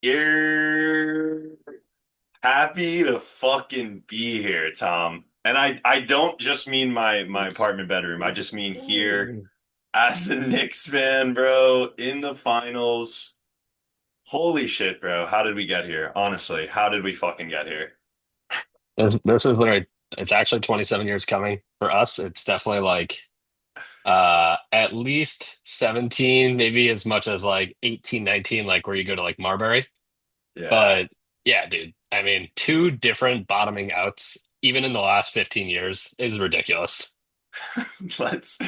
You're happy to fucking be here, Tom. And I don't just mean my apartment bedroom. I just mean here as a Knicks fan, bro, in the finals. Holy shit, bro. How did we get here? Honestly, how did we fucking get here? This is literally, it's actually 27 years coming for us. It's definitely like at least 17, maybe as much as like 18, 19, like where you go to like Marbury. Yeah. But yeah, dude, I mean, two different bottoming outs, even in the last 15 years, is ridiculous. Let's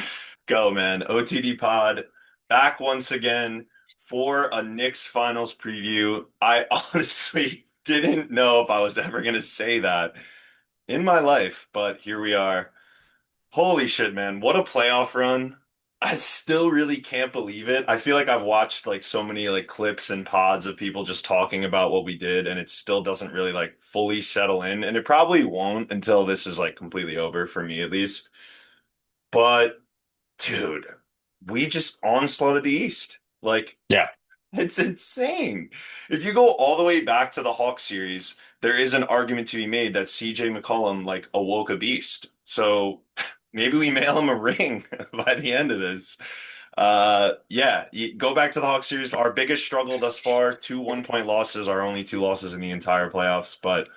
go, man. OTD Pod back once again for a Knicks finals preview. I honestly didn't know if I was ever going to say that in my life, but here we are. Holy shit, man. What a playoff run. I still really can't believe it. I feel like I've watched like so many like clips and pods of people just talking about what we did, and it still doesn't really like fully settle in, and it probably won't until this is like completely over for me at least. But dude, we just onslaughted the East. Like, Yeah. it's insane. If you go all the way back to the Hawks series, there is an argument to be made that CJ McCollum like awoke a beast. So maybe we mail him a ring by the end of this. Yeah, go back to the Hawks series. Our biggest struggle thus far, two 1-point losses, our only two losses in the entire playoffs. But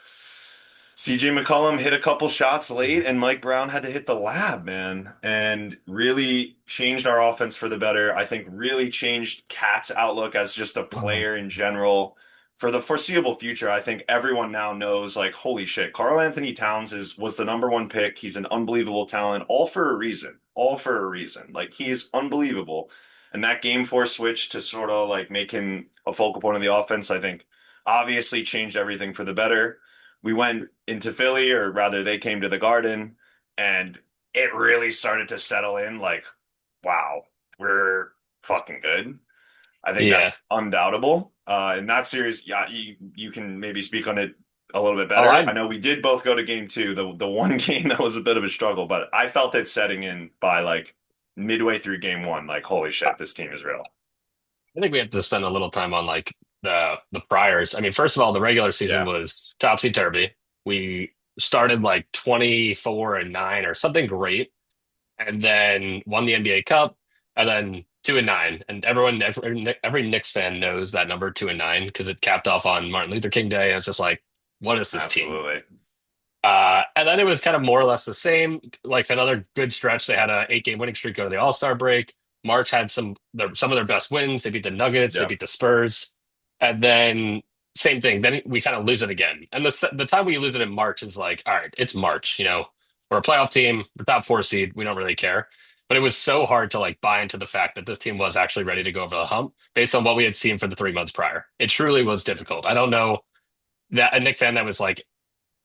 CJ McCollum hit a couple shots late, and Mike Brown had to hit the lab, man, and really changed our offense for the better. I think really changed Cat's outlook as just a player in general. For the foreseeable future, I think everyone now knows, like, holy shit, Karl Anthony Towns was the number one pick. He's an unbelievable talent, all for a reason. All for a reason. Like, he's unbelievable. And that game four switch to sort of like make him a focal point of the offense, I think obviously changed everything for the better. We went into Philly, or rather, they came to the Garden, and it really started to settle in. Like, wow, we're fucking good. I think Yeah. that's undoubtable. In that series, yeah, you can maybe speak on it a little bit Oh, better. I know we did both go to game two, the one game that was a bit of a struggle, but I felt it setting in by like midway through game one. Like, holy shit, this team is real. I think we have to spend a little time on like the priors. I mean, first of all, the regular season Yeah, was topsy-turvy. We started like 24-9 or something great, and then won the NBA Cup, and then 2-9. And every Knicks fan knows that number 2-9 because it capped off on Martin Luther King Day. And it's just like, what is this team? absolutely. And then it was kind of more or less the same. Like another good stretch. They had a 8-game winning streak over the All-Star break. March had some of their best wins. They beat the Nuggets. They Yeah. beat the Spurs. And then same thing. Then we kind of lose it again. And the time we lose it in March is like, all right, it's March. We're a playoff team. We're top four seed. We don't really care. But it was so hard to like buy into the fact that this team was actually ready to go over the hump based on what we had seen for the 3 months prior. It truly was difficult. I don't know that a Nick fan that was like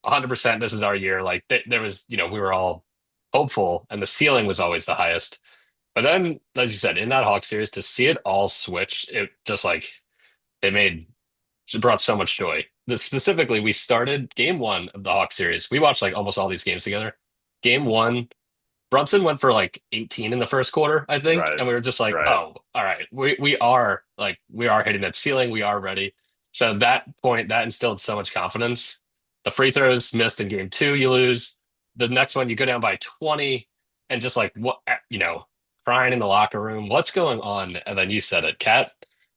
100% this is our year. Like there was, we were all hopeful and the ceiling was always the highest. But then, as you said, in that Hawk series, to see it all switch, it just like it brought so much joy. Specifically, we started game one of the Hawk series. We watched like almost all these games together. Game one, Brunson went for like 18 in the first quarter, I think. Right. And we were just like, Right. oh, all right. We are hitting that ceiling. We are ready. So that point, that instilled so much confidence. The free throws missed in game two, you lose. The next one, you go down by 20 and just like crying in the locker room. What's going on? And then you said it. Cat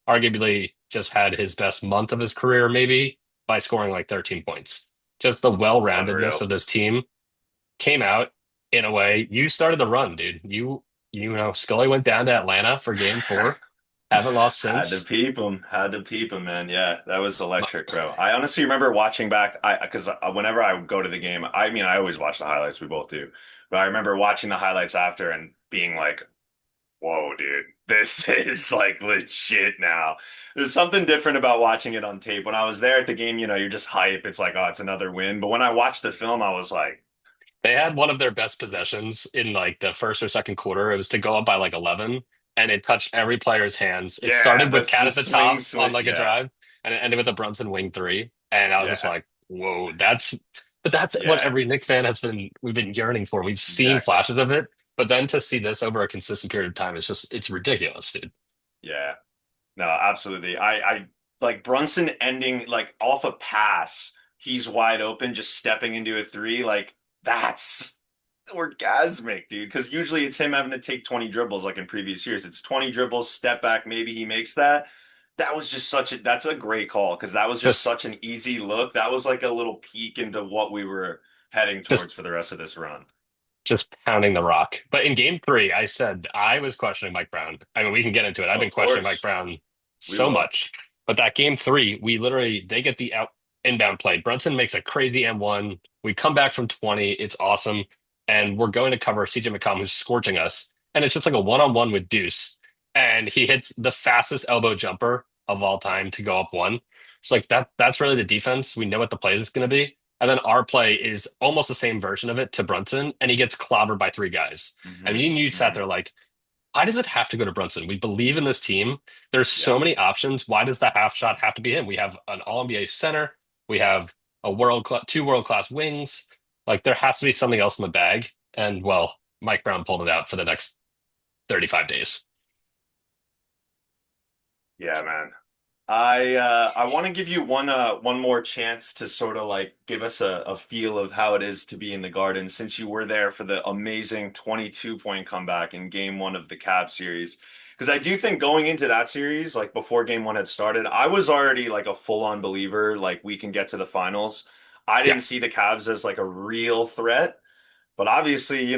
arguably just had his best month of his career, maybe by scoring like 13 points. Just the well-roundedness Unreal. of this team came out in a way. You started the run, dude. Scully went down to Atlanta for game four. Haven't lost Had to since. peep him. Had to peep him, man. Yeah, that was electric, bro. I honestly remember watching back. Because whenever I would go to the game, I mean, I always watch the highlights. We both do, but I remember watching the highlights after and being like, "Whoa, dude, this is like legit now." There's something different about watching it on tape. When I was there at the game, you're just hype. It's like, oh, it's another win. But when I watched the film, I was like, They had one of their best possessions in like the first or second quarter. It was to go up by like 11, and it touched every player's hands. It yeah, started with that's Cat the at the swing, top on swing. like a Yeah, drive, and it ended with a Brunson wing three. And I was just yeah, like, whoa, but that's what yeah, every Knick fan we've been yearning for. We've seen exactly. flashes of it, but then to see this over a consistent period of time, it's ridiculous, dude. Yeah. No, absolutely. I like Brunson ending like off a pass, he's wide open, just stepping into a three. Like that's orgasmic, dude. Because usually it's him having to take 20 dribbles, like in previous years. It's 20 dribbles, step back, maybe he makes that. That was just such a that's a great call because that was just Just such an easy look. That was like a little peek into what we were heading just towards for the rest of this run. just pounding the rock. But in game three, I said I was questioning Mike Brown. I mean, we can get into it. I've been Of questioning Mike course, Brown we so will. much. But that game three, we literally they get the out inbound play. Brunson makes a crazy M1. We come back from 20. It's awesome. And we're going to cover CJ McCollum, who's scorching us. And it's just like a one-on-one with Deuce. And he hits the fastest elbow jumper of all time to go up one. So like that's really the defense. We know what the play is going to be. And then our play is almost the same version of it to Brunson, and he gets clobbered by three guys. And Hmm. you sat Hmm. there like, why does it have to go to Brunson? We believe in this team. There's Yeah. so many options. Why does the half shot have to be him? We have an All NBA center. We have two world class wings. Like there has to be something else in the bag. And well, Mike Brown pulled it out for the next 35 days. Yeah, man. I want to give you one more chance to sort of like give us a feel of how it is to be in the Garden since you were there for the amazing 22-point comeback in game one of the Cavs series. Because I do think going into that series, like before game one had started, I was already like a full-on believer, like we can get to the finals. I Yeah. didn't see the Cavs as like a real threat. But obviously,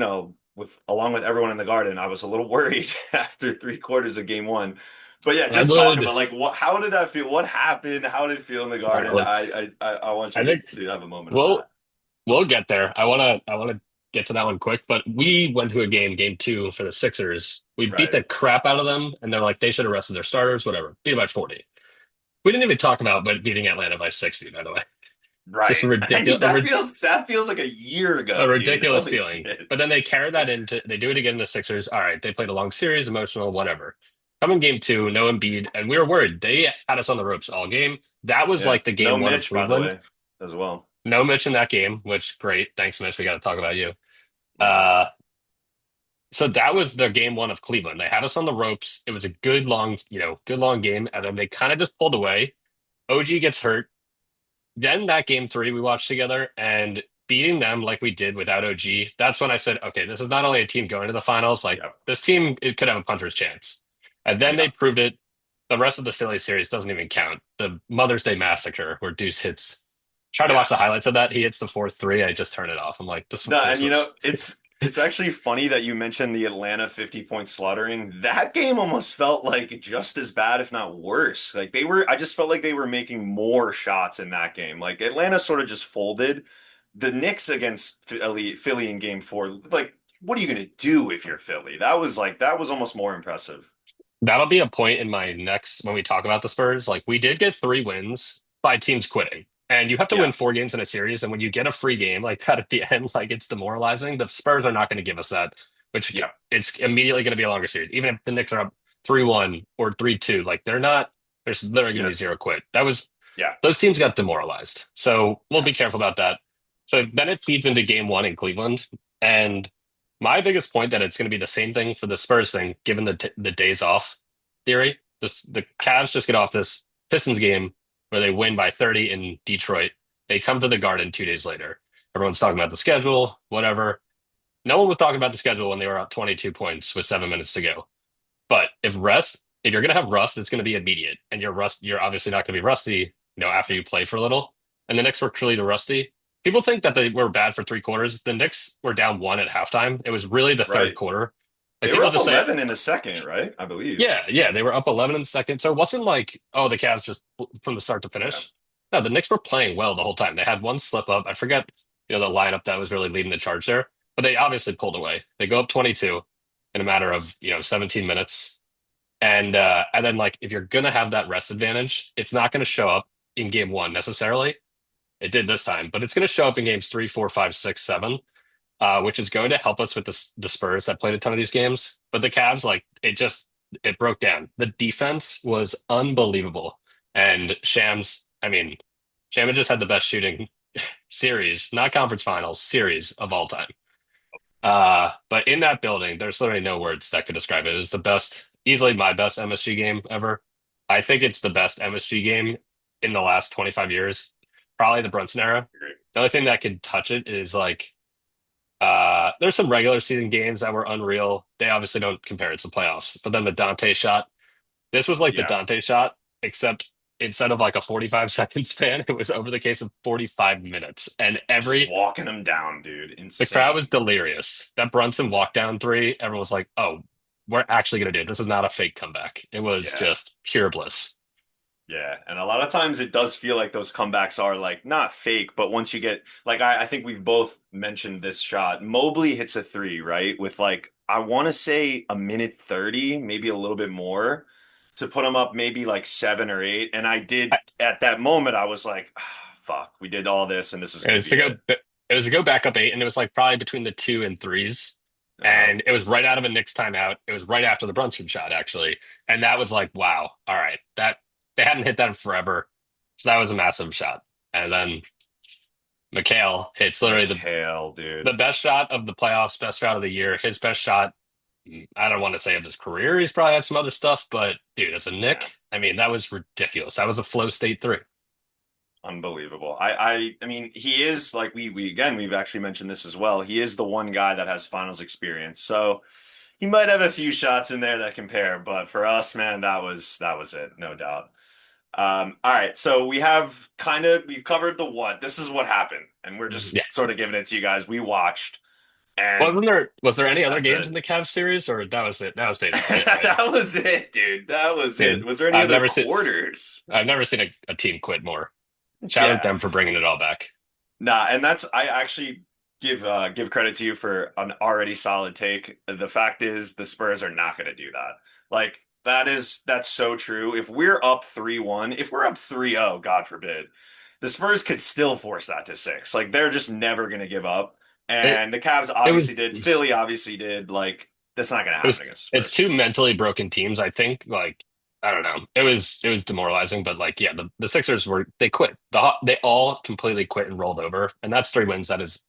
with along with everyone in the Garden, I was a little worried after 3 quarters of game one. But yeah, I just talk would, about like how did that feel? What happened? How did it feel in the all right, Garden? look, I want I you think to have a moment on we'll that. we'll get there. I wanna get to that one quick, but we went to a game two for the Sixers. We beat Right. the crap out of them, and they're like they should have rested their starters, whatever. Beat them by 40. We didn't even talk about but beating Atlanta by 60, by the way. Just Right. I mean, that feels like a year a ago, dude. ridiculous Holy ceiling. shit. But then they carry that into they do it again in the Sixers. All right, they played a long series, emotional, whatever. Come in game two, no Embiid, and we were worried. They had us on the ropes all game. That was Yeah. like the No game one of Mitch, by the Cleveland. way, as well. No Mitch in that game, which great. Thanks, Mitch. We got to talk about you. Yeah. Uh, so that was their game one of Cleveland. They had us on the ropes. It was a good long game, and then they kind of just pulled away. OG gets hurt. Then that game three we watched together and beating them like we did without OG, that's when I said, okay, this is not only a team going to the finals, like Yep. this team it could have a puncher's chance. And then they Yep. proved it. The rest of the Philly series doesn't even count. The Mother's Day massacre where Deuce hits. Try to Yeah. watch the highlights of that. He hits the fourth three. I just turn it off. I'm like, No, and this was it's actually funny that you mentioned the Atlanta 50-point slaughtering. That game almost felt like just as bad, if not worse. Like I just felt like they were making more shots in that game. Like Atlanta sort of just folded. The Knicks against Philly in game four, like, what are you gonna do if you're Philly? That was almost more impressive. that'll be a point in my next when we talk about the Spurs. Like we did get 3 wins by teams quitting. And you have to win Yeah. 4 games in a series. And when you get a free game like that at the end, like it's demoralizing. The Spurs are not going to give us that, which Yeah. it's immediately going to be a longer series. Even if the Knicks are up 3-1 or 3-2, like they're not, there's literally going Yeah, to be that's zero quit. That was, yeah. those teams got demoralized. So we'll Yeah. be careful about that. So then it feeds into game one in Cleveland. And my biggest point that it's going to be the same thing for the Spurs thing, given the days off theory. The Cavs just get off this Pistons game where they win by 30 in Detroit. They come to the Garden 2 days later. Everyone's talking about the schedule, whatever. No one was talking about the schedule when they were up 22 points with 7 minutes to go. But if you're going to have rust, it's going to be immediate. And you're obviously not going to be rusty, after you play for a little. And the Knicks were clearly rusty. People think that they were bad for 3 quarters. The Knicks were down one at halftime. It was really the third Right. quarter. Like They were people up just say, 11 in the second, right? I believe. yeah, yeah, they were up 11 in the second. So it wasn't like, oh, the Cavs just from the start to Yeah. finish. No, the Knicks were playing well the whole time. They had one slip up. I forget, the lineup that was really leading the charge there, but they obviously pulled away. They go up 22 in a matter of, 17 minutes. And then like if you're gonna have that rest advantage, it's not gonna show up in game one necessarily. It did this time, but it's gonna show up in games three, four, five, six, seven, which is going to help us with the Spurs that played a ton of these games. But the Cavs, like it broke down. The defense was unbelievable, and Shams just had the best shooting series, not conference finals series of all time. But in that building, there's literally no words that could describe it. It was the best, easily my best MSG game ever. I think it's the best MSG game in the last 25 years. Probably the Brunson era. Agree. The only thing that could touch it is like there's some regular season games that were unreal. They obviously don't compare it to playoffs. But then the Dante shot, this was like the Yeah. Dante shot, except instead of like a 45-second span, it was over the case of 45 minutes. And Just every walking him down, dude. the crowd was Insane. delirious. That Brunson walk down three, everyone was like, "Oh, we're actually gonna do it. This is not a fake comeback." It was Yeah. just pure bliss. Yeah, and a lot of times it does feel like those comebacks are like not fake, but once you get like I think we've both mentioned this shot. Mobley hits a three, right? With like I want to say a minute 30, maybe a little bit more to put him up maybe like 7 or 8. And I did at that moment I was like, ah, fuck, we did all this and this is It gonna was be to go. it. It was to go back up eight, and it was like probably between the two and threes, Uh, and it was right out of a Knicks timeout. It was right after the Brunson shot, actually, and that was like, wow, all right, that they hadn't hit that in forever, so that was a massive shot. And then McHale hits literally McHale, the dude. best shot of the playoffs, best shot of the year, his best shot. I don't want to say of his career. He's probably had some other stuff, but dude, as a Yeah. Knick, I mean, that was ridiculous. That was a flow state three. Unbelievable. I mean, he is like we again, we've actually mentioned this as well. He is the one guy that has finals experience. So he might have a few shots in there that compare, but for us, man, that was it, no doubt. All right, so we've covered the what. This is what happened, and we're just Yeah. sort of giving it to you guys. We watched, and Was there any other that's games it. in the Cavs series, or that was it? That was basically it, right? That was it, dude. That was it. Dude, Was there any I've other never seen quarters? I've never seen a team quit more. Shout out Yeah. them for bringing it all back. Nah, and that's I actually give credit to you for an already solid take. The fact is the Spurs are not going to do that. Like that's so true. If we're up 3-1, if we're up 3-0, God forbid, the Spurs could still force that to six. Like they're just never going to give up. It And the Cavs it obviously was did. Philly obviously did. Like that's not going to it happen was against it's Spurs. two mentally broken teams, I think. Like I don't know. It was demoralizing, but like yeah, the Sixers they quit. They all completely quit and rolled over, and that's three wins. That is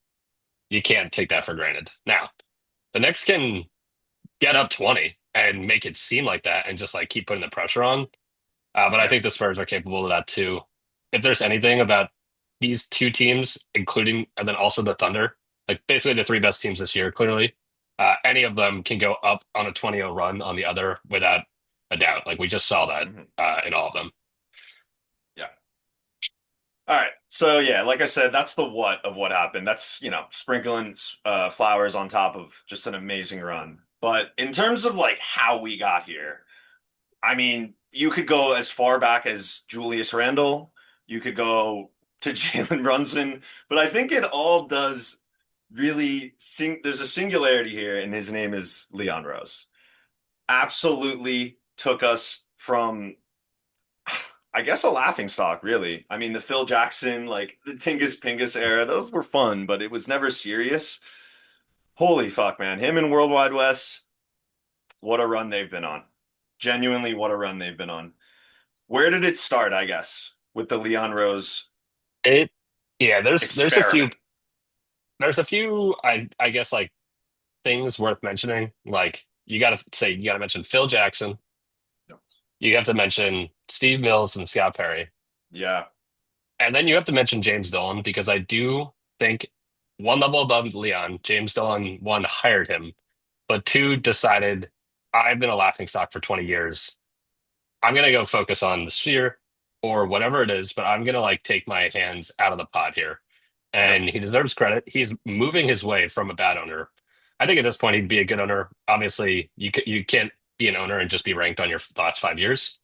you can't take that for granted. Now, the Knicks can get up 20 and make it seem like that and just like keep putting the pressure on. But I Yeah. think the Spurs are capable of that too. If there's anything about these two teams, including and then also the Thunder, like basically the three best teams this year, clearly, any of them can go up on a 20-0 run on the other without a doubt. Like we just saw that Mhm. in all of them. Yeah. All right. So yeah, like I said, that's the what of what happened. That's, sprinkling flowers on top of just an amazing run. But in terms of like how we got here, I mean, you could go as far back as Julius Randle. You could go to Jalen Brunson, but I think it all does really there's a singularity here, and his name is Leon Rose. Absolutely took us from I guess a laughing stock, really. I mean, the Phil Jackson, like the Tingus Pingus era, those were fun, but it was never serious. Holy fuck, man. Him and Worldwide West, what a run they've been on. Genuinely, what a run they've been on. Where did it start, I guess, with the Leon Rose It, yeah, experiment? there's a few, I guess like things worth mentioning. Like you got to mention Phil Jackson. You have to mention Steve Mills and Scott Perry. Yeah. And then you have to mention James Dolan because I do think one level above Leon, James Dolan, one, hired him, but two, decided I've been a laughingstock for 20 years. I'm gonna go focus on the sphere or whatever it is, but I'm gonna like take my hands out of the pot here. Yep. And he deserves credit. He's moving his way from a bad owner. I think at this point he'd be a good owner. Obviously, you can't be an owner and just be ranked on your last 5 years.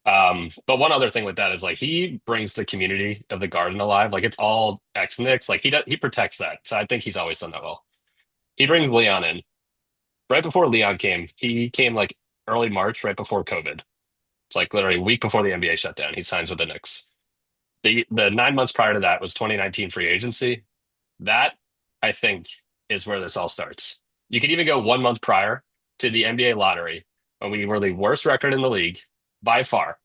But one other thing with that is like he brings the community of the Garden alive. Like it's all ex-Knicks. Like he protects that. So I think he's always done that well. He brings Leon in. Right before Leon came, he came like early March, right before COVID. It's like literally a week before the NBA shut down. He signs with the Knicks. The 9 months prior to that was 2019 free agency. That I think is where this all starts. You could even go 1 month prior to the NBA lottery when we were the worst record in the league by far.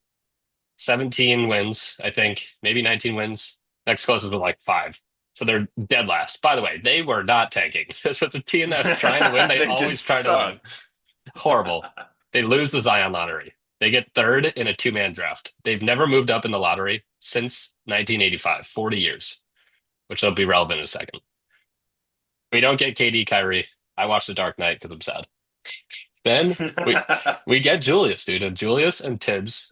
17 wins, I think, maybe 19 wins. Next closest was like five. So they're dead last. By the way, they were not tanking. This was a team that's trying to win. They They always just try to win. suck. Horrible. They lose the Zion lottery. They get third in a two-man draft. They've never moved up in the lottery since 1985, 40 years, which will be relevant in a second. We don't get KD, Kyrie. I watched The Dark Knight because I'm sad. Then we get Julius, dude, and Julius and Tibbs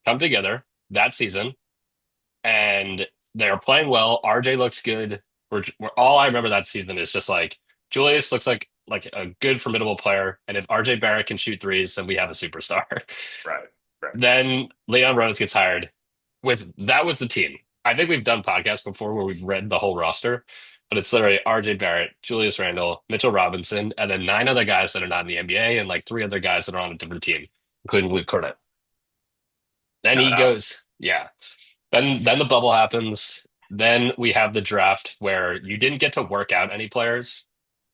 come together that season, and they're playing well. RJ looks good. We're all I remember that season is just like Julius looks like a good formidable player, and if RJ Barrett can shoot threes, then we have a superstar. Right, right. Then Leon Rose gets hired. With that was the team. I think we've done podcasts before where we've read the whole roster, but it's literally RJ Barrett, Julius Randle, Mitchell Robinson, and then nine other guys that are not in the NBA, and like three other guys that are on a different team, including Luke Cornett. Then Shout he out. goes, yeah. Then the bubble happens. Then we have the draft where you didn't get to work out any players,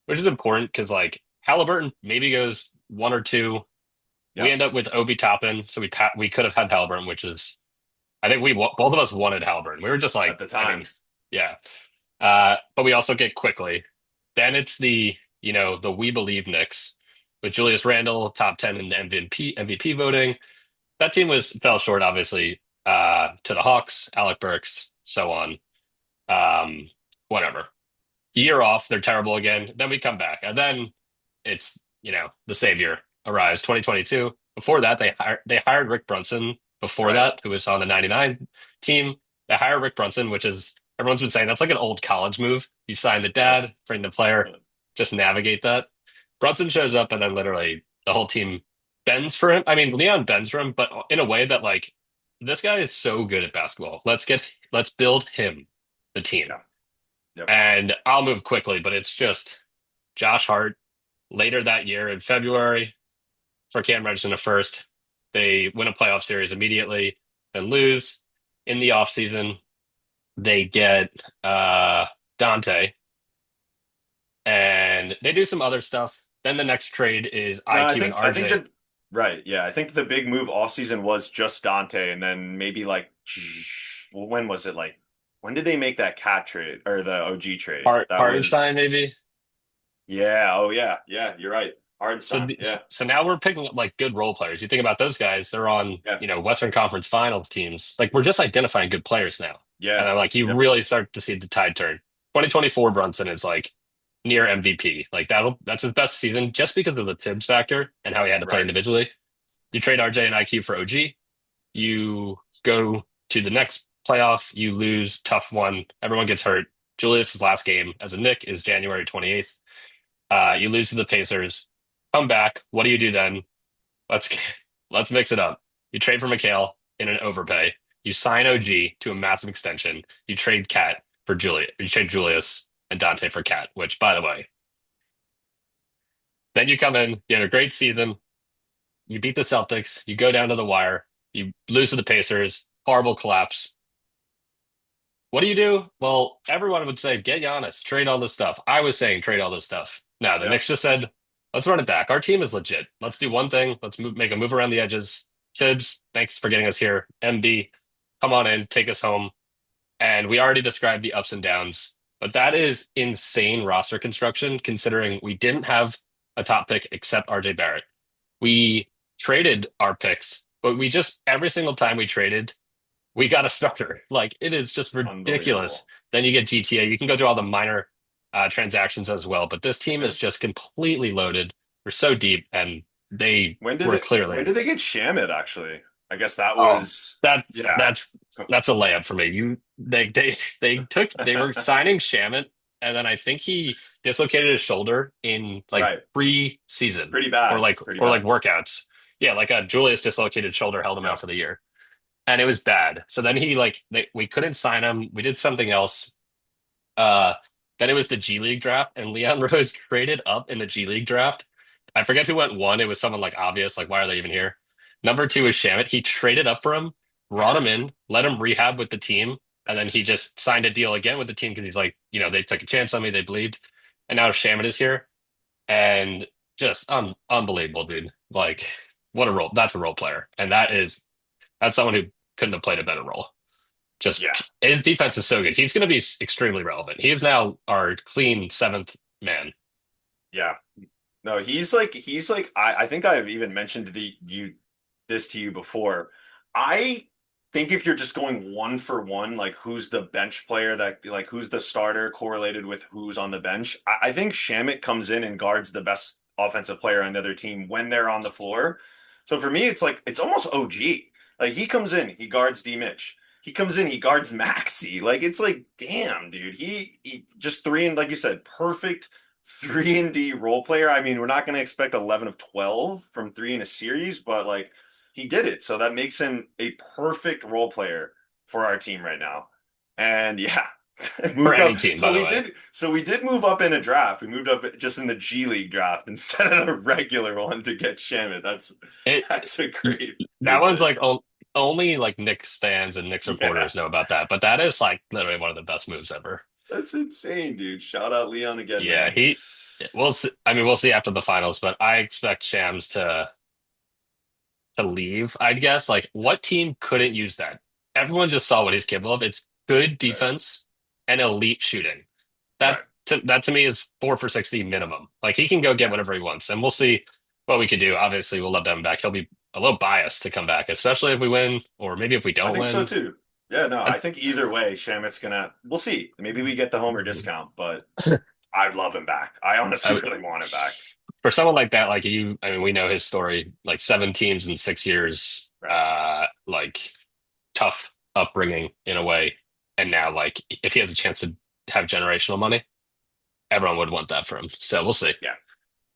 which is important because like Halliburton maybe goes one or two. We Yep. end up with Obi Toppin, so we could have had Halliburton, which is I think both of us wanted Halliburton. We were just At like, the I mean, time. yeah. But we also get quickly. Then it's the We Believe Knicks with Julius Randle, top 10 in the MVP voting. That team fell short, obviously, to the Hawks, Alec Burks, so on. Um, Whatever. Year off, they're terrible again. Then we come back, and then it's the savior arrives 2022. Before that, they hired Rick Brunson. Before Right. that, who was on the 99 team. They hired Rick Brunson, which is everyone's been saying that's like an old college move. You sign the Yep. dad, bring the player, just navigate that. Brunson shows up, and then literally the whole team bends for him. I mean, Leon bends for him, but in a way that like this guy is so good at basketball. Let's build him the team. Yeah. Yep. And I'll move quickly, but it's just Josh Hart later that year in February for Cam Reddish in the first. They win a playoff series immediately, then lose. In the offseason, they get Dante and they do some other stuff. Then the next trade is No, IQ and I think RJ. that right, yeah. I think the big move off season was just Dante, and then maybe like well, when was it like when did they make that cat trade or the OG trade? That Hartenstein, was maybe. yeah, oh yeah, yeah, you're right. So, Hardenstein, yeah, so now we're picking up like good role players. You think about those guys; they're on, yeah, Western Conference Finals teams. Like we're just identifying good players now, and yeah, then like you yep, really start to see the tide turn. 2024 Brunson is like near MVP. Like that's his best season just because of the Tibbs factor and how he had to play right. individually. You trade RJ and IQ for OG. You go to the next playoff. You lose, tough one. Everyone gets hurt. Julius's last game as a Knick is January 28th. You lose to the Pacers. Come back. What do you do then? Let's let's mix it up. You trade for McHale in an overpay. You sign OG to a massive extension. You trade Cat for Julius. You trade Julius and Dante for Cat, which, by the way, then you come in, you have a great season. You beat the Celtics. You go down to the wire. You lose to the Pacers. Horrible collapse. What do you do? Well, everyone would say, get Giannis, trade all this stuff. I was saying, trade all this stuff. Now, the Yep. Knicks just said, let's run it back. Our team is legit. Let's do one thing. Make a move around the edges. Tibbs, thanks for getting us here. MB, come on in, take us home. And we already described the ups and downs, but that is insane roster construction considering we didn't have a top pick except RJ Barrett. We traded our picks, but we just, every single time we traded, we got a starter. Like it is just ridiculous. Unbelievable. Then you get GTA. You can go through all the minor transactions as well, but this team is Yeah. just completely loaded. We're so deep, and they were When clearly. did they get Shamit actually? I guess that Oh, was that yeah. that's that's a layup for me. They were signing Shamit, and then I think he dislocated his shoulder in like Right. pre-season Pretty or bad. like Pretty or like bad. workouts. Yeah, like a Julius dislocated shoulder held him out Yep. for the year, and it was bad. So then we couldn't sign him. We did something else. Uh, then it was the G League draft, and Leon Rose traded up in the G League draft. I forget who went one. It was someone like obvious, like why are they even here? Number two is Shamit. He traded up for him, brought him in, let him rehab with the team, and then he just signed a deal again with the team because he's like, they took a chance on me, they believed, and now Shamit is here, and just unbelievable, dude. Like, what a role! That's a role player, and that's someone who couldn't have played a better role. Just Yeah. his defense is so good. He's going to be extremely relevant. He is now our clean seventh man. Yeah. No, he's like I think I've even mentioned the you this to you before. I think if you're just going one for one, like who's the bench player that like who's the starter correlated with who's on the bench, I think Shamit comes in and guards the best offensive player on the other team when they're on the floor. So for me, it's like it's almost OG. Like he comes in, he guards D Mitch. He comes in, he guards Maxi. Like it's like, damn, dude. He just three and like you said, perfect 3 and D role player. I mean, we're not going to expect 11 of 12 from three in a series, but like he did it. So that makes him a perfect role player for our team right now. And yeah, For moved any up. team, by So the we way. did. So we did move up in a draft. We moved up just in the G League draft instead of the regular one to get Shamit. It That's a great that one's tidbit. like only like Knicks fans and Knicks Yeah, reporters know about that, but that is like literally one of the best moves ever. that's insane, dude. Shout out Leon again, Yeah, man. he. We'll see. I mean, we'll see after the finals, but I expect Shams to leave. I'd guess. Like, what team couldn't use that? Everyone just saw what he's capable of. It's good Right, defense and elite shooting. right. That to me is 4 for 60 minimum. Like he can go get Yeah, whatever he wants, and we'll see what we could do. Obviously, we'll love to have him back. He'll be a little biased to come back, especially if we win, or maybe if we I don't think so win. too. Yeah, no, I, I think either way, Shamit's gonna. We'll see. Maybe we get the Homer discount, but I'd love him back. I honestly I, really want him back. for someone like that, like you, I mean, we know his story, like 7 teams in 6 years, Right. like tough upbringing in a way. And now, like, if he has a chance to have generational money, everyone would want that for him. So we'll see. Yeah,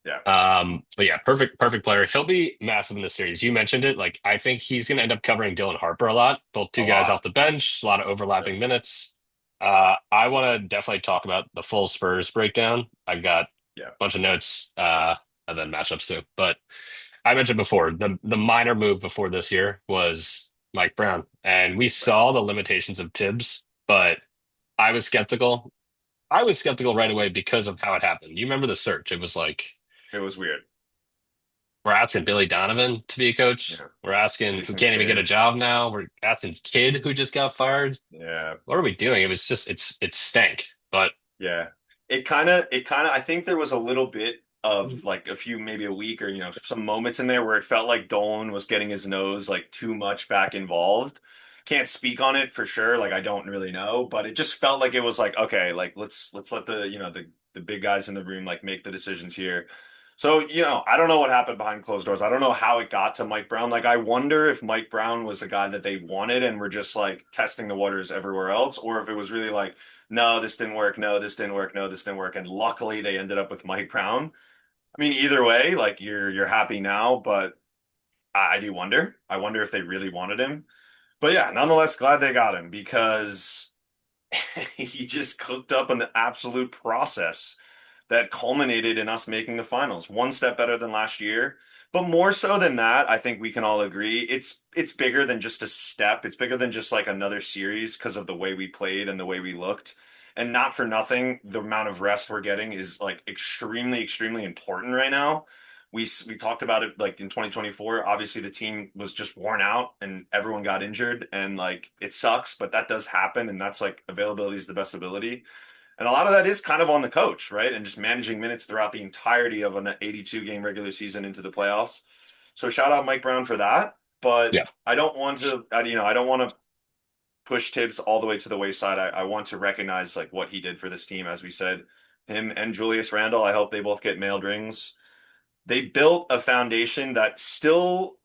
yeah, But yeah, perfect player. He'll be massive in the series. You mentioned it. Like, I think he's going to end up covering Dylan Harper a lot. Both a two guys off lot. the bench, a lot of Yep, overlapping minutes. I want to definitely talk about the full Spurs breakdown. I've got a yeah, bunch of notes, and then matchups too. But I mentioned before the minor move before this year was Mike Brown, and we right. saw the limitations of Tibbs, but I was skeptical. I was skeptical right away because of how it happened. You remember the search? It was like It was weird. we're asking Billy Donovan to be a coach. Yeah, We're asking who Jason can't even get a Kidd. job now. We're asking Kid who just got fired. Yeah, What are we doing? It was just it stank. But yeah. It kind of. I think there was a little bit of like a few, maybe a week or some moments in there where it felt like Dolan was getting his nose like too much back involved. Can't speak on it for sure. Like I don't really know, but it just felt like it was like okay, like let's let the big guys in the room like make the decisions here. So, I don't know what happened behind closed doors. I don't know how it got to Mike Brown. Like I wonder if Mike Brown was a guy that they wanted and were just like testing the waters everywhere else, or if it was really like no, this didn't work. No, this didn't work. No, this didn't work. And luckily they ended up with Mike Brown. I mean, either way, like you're happy now, but I do wonder. I wonder if they really wanted him. But yeah, nonetheless, glad they got him because he just cooked up an absolute process that culminated in us making the finals. One step better than last year, but more so than that, I think we can all agree it's bigger than just a step. It's bigger than just like another series because of the way we played and the way we looked. And not for nothing, the amount of rest we're getting is like extremely important right now. We talked about it like in 2024. Obviously, the team was just worn out and everyone got injured, and like it sucks, but that does happen, and that's like availability is the best ability. And a lot of that is kind of on the coach, right? And just managing minutes throughout the entirety of an 82 game regular season into the playoffs. So shout out Mike Brown for that. But yeah, I don't want to, I don't want to push Tibbs all the way to the wayside. I want to recognize like what he did for this team. As we said, him and Julius Randle, I hope they both get mailed rings. They built a foundation that still,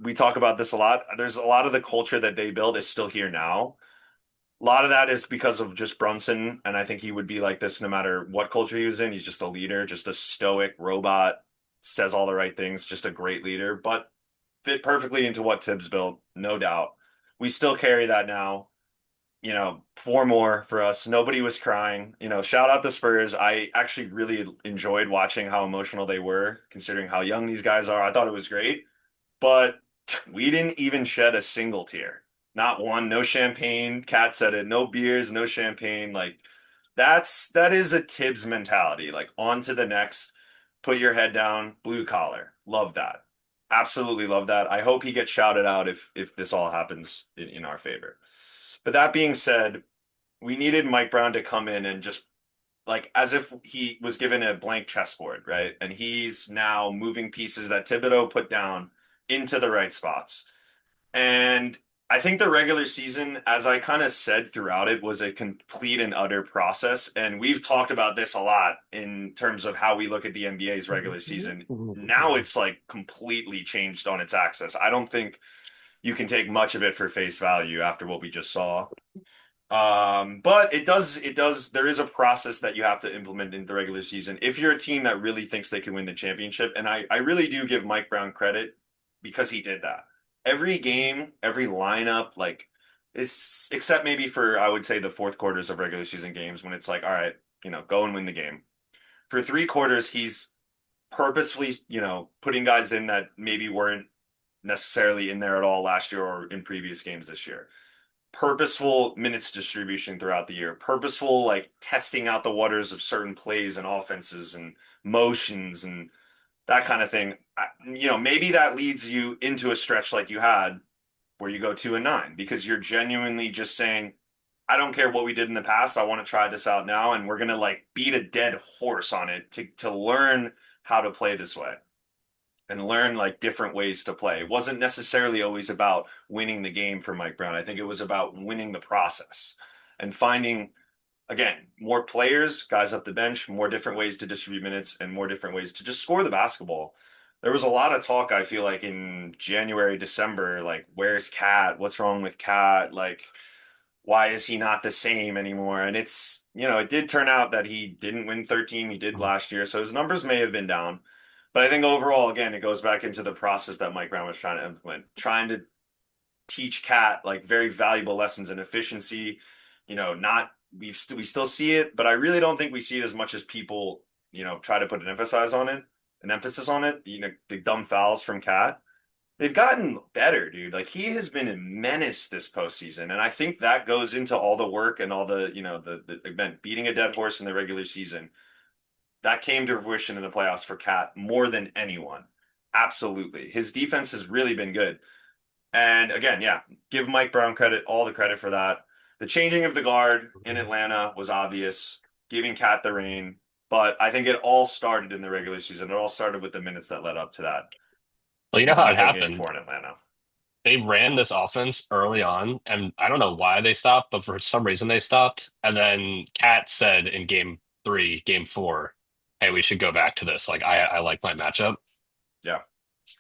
we talk about this a lot. There's a lot of the culture that they built is still here now. A lot of that is because of just Brunson, and I think he would be like this no matter what culture he was in. He's just a leader, just a stoic robot, says all the right things, just a great leader, but fit perfectly into what Tibbs built, no doubt. We still carry that now. Four more for us. Nobody was crying. Shout out the Spurs. I actually really enjoyed watching how emotional they were, considering how young these guys are. I thought it was great, but we didn't even shed a single tear. Not one. No champagne. Kat said it. No beers. No champagne. Like that is a Tibbs mentality. Like on to the next. Put your head down. Blue collar. Love that. Absolutely love that. I hope he gets shouted out if this all happens in our favor. But that being said, we needed Mike Brown to come in and just like as if he was given a blank chessboard, right? And he's now moving pieces that Thibodeau put down into the right spots. And I think the regular season, as I kind of said throughout it, was a complete and utter process. And we've talked about this a lot in terms of how we look at the NBA's regular season. Now it's like completely changed on its axis. I don't think you can take much of it for face value after what we just saw. But there is a process that you have to implement in the regular season. If you're a team that really thinks they can win the championship, and I really do give Mike Brown credit because he did that. Every game, every lineup, like it's except maybe for I would say the fourth quarters of regular season games when it's like, all right, go and win the game. For three quarters, he's purposefully, putting guys in that maybe weren't necessarily in there at all last year or in previous games this year. Purposeful minutes distribution throughout the year, purposeful like testing out the waters of certain plays and offenses and motions and that kind of thing. Maybe that leads you into a stretch like you had where you go 2-9 because you're genuinely just saying, I don't care what we did in the past. I want to try this out now, and we're gonna like beat a dead horse on it to learn how to play this way and learn like different ways to play. It wasn't necessarily always about winning the game for Mike Brown. I think it was about winning the process and finding, again, more players, guys off the bench, more different ways to distribute minutes, and more different ways to just score the basketball. There was a lot of talk, I feel like, in January, December, like, where's Cat? What's wrong with Cat? Like, why is he not the same anymore? And it did turn out that he didn't win 13. He did last year. So his numbers may have been down. But I think overall, again, it goes back into the process that Mike Brown was trying to implement, trying to teach Cat like very valuable lessons in efficiency. Not we still see it, but I really don't think we see it as much as people, try to put an emphasis on it. The dumb fouls from Cat. They've gotten better, dude. Like he has been a menace this postseason, and I think that goes into all the work and all the, the event beating a dead horse in the regular season. That came to fruition in the playoffs for Cat more than anyone. Absolutely, his defense has really been good. And again, yeah, give Mike Brown credit, all the credit for that. The changing of the guard in Atlanta was obvious, giving Cat the reign, but I think it all started in the regular season. It all started with the minutes that led up to that Well, you know how it wonderful game happened. four in Atlanta. They ran this offense early on, and I don't know why they stopped, but for some reason they stopped. And then Kat said in game three, game four, hey, we should go back to this. Like, I like my matchup. Yeah,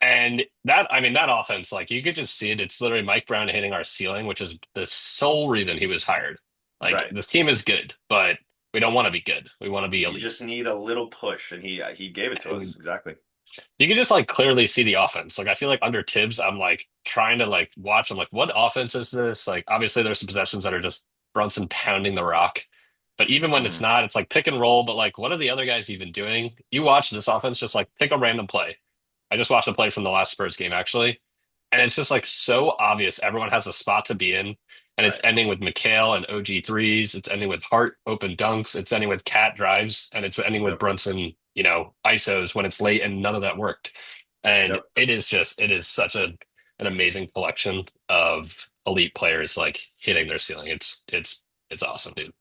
And that, I mean, that offense, like, you could just see it. It's literally Mike Brown hitting our ceiling, which is the sole reason he was hired. Like, right. this team is good, but we don't want to be good. We want to be You elite. just need a little push, and he gave it to us And exactly. you can just like clearly see the offense. Like I feel like under Tibbs, I'm like trying to like watch. I'm like, what offense is this? Like obviously there's some possessions that are just Brunson pounding the rock. But even when it's Hmm. not, it's like pick and roll. But like, what are the other guys even doing? You watch this offense, just like pick a random play. I just watched a play from the last Spurs game actually, and it's just like so obvious. Everyone has a spot to be in, and it's Right. ending with McHale and OG threes. It's ending with Hart open dunks. It's ending with Cat drives, and it's ending with Yep. Brunson, ISOs when it's late, and none of that worked. And Yep. it is such an amazing collection of elite players like hitting their ceiling. It's awesome, dude.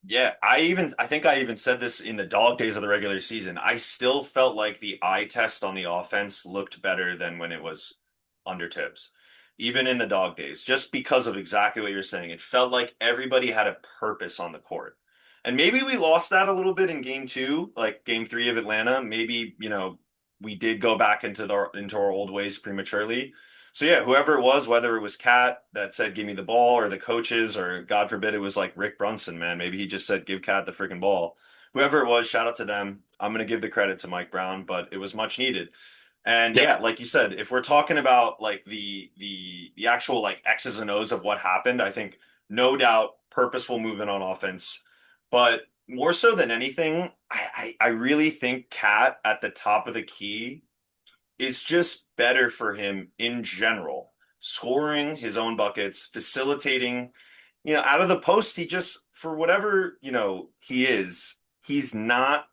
Yeah, I think I even said this in the dog days of the regular season. I still felt like the eye test on the offense looked better than when it was under Tibbs. Even in the dog days, just because of exactly what you're saying. It felt like everybody had a purpose on the court. And maybe we lost that a little bit in game two, like game three of Atlanta. Maybe, we did go back into our old ways prematurely. So yeah, whoever it was, whether it was Cat that said give me the ball or the coaches or God forbid it was like Rick Brunson, man, maybe he just said give Cat the freaking ball. Whoever it was, shout out to them. I'm going to give the credit to Mike Brown, but it was much needed. And Yep. yeah, like you said, if we're talking about like the actual like X's and O's of what happened, I think no doubt purposeful movement on offense, but more so than anything, I really think Cat at the top of the key is just better for him in general. Scoring his own buckets, facilitating, out of the post, he just, for whatever, he is, he's not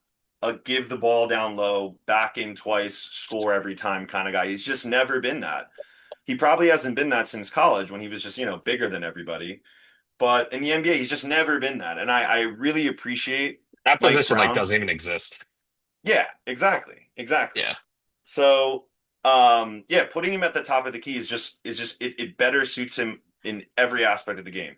a give the ball down low, back in twice, score every time kind of guy. He's just never been that. He probably hasn't been that since college when he was just, bigger than everybody. But in the NBA, he's just never been that. And I really appreciate That Mike position like Brown. doesn't even exist. Yeah, exactly. Exactly. Yeah. So Yeah, putting him at the top of the key it better suits him in every aspect of the game.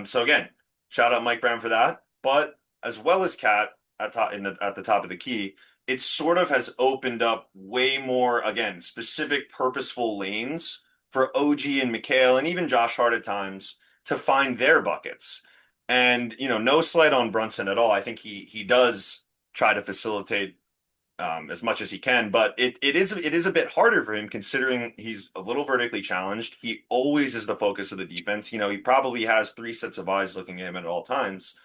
So again, shout out Mike Brown for that. But as well as Cat at the top of the key, it sort of has opened up way more, again, specific purposeful lanes for OG and Mikhail and even Josh Hart at times to find their buckets. And no slight on Brunson at all. I think he does try to facilitate as much as he can. But it is a bit harder for him considering he's a little vertically challenged. He always is the focus of the defense. He probably has three sets of eyes looking at him at all times.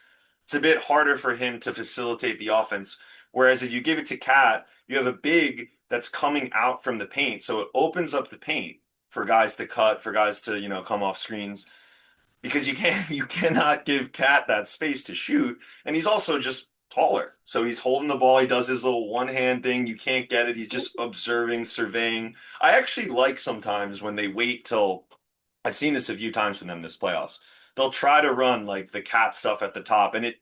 It's a bit harder for him to facilitate the offense. Whereas if you give it to Cat, you have a big that's coming out from the paint, so it opens up the paint for guys to cut, for guys to come off screens because you cannot give Cat that space to shoot, and he's also just taller. So he's holding the ball, he does his little one hand thing, you can't get it. He's just observing, surveying. I actually like sometimes when they wait till I've seen this a few times from them this playoffs. They'll try to run like the Cat stuff at the top, and it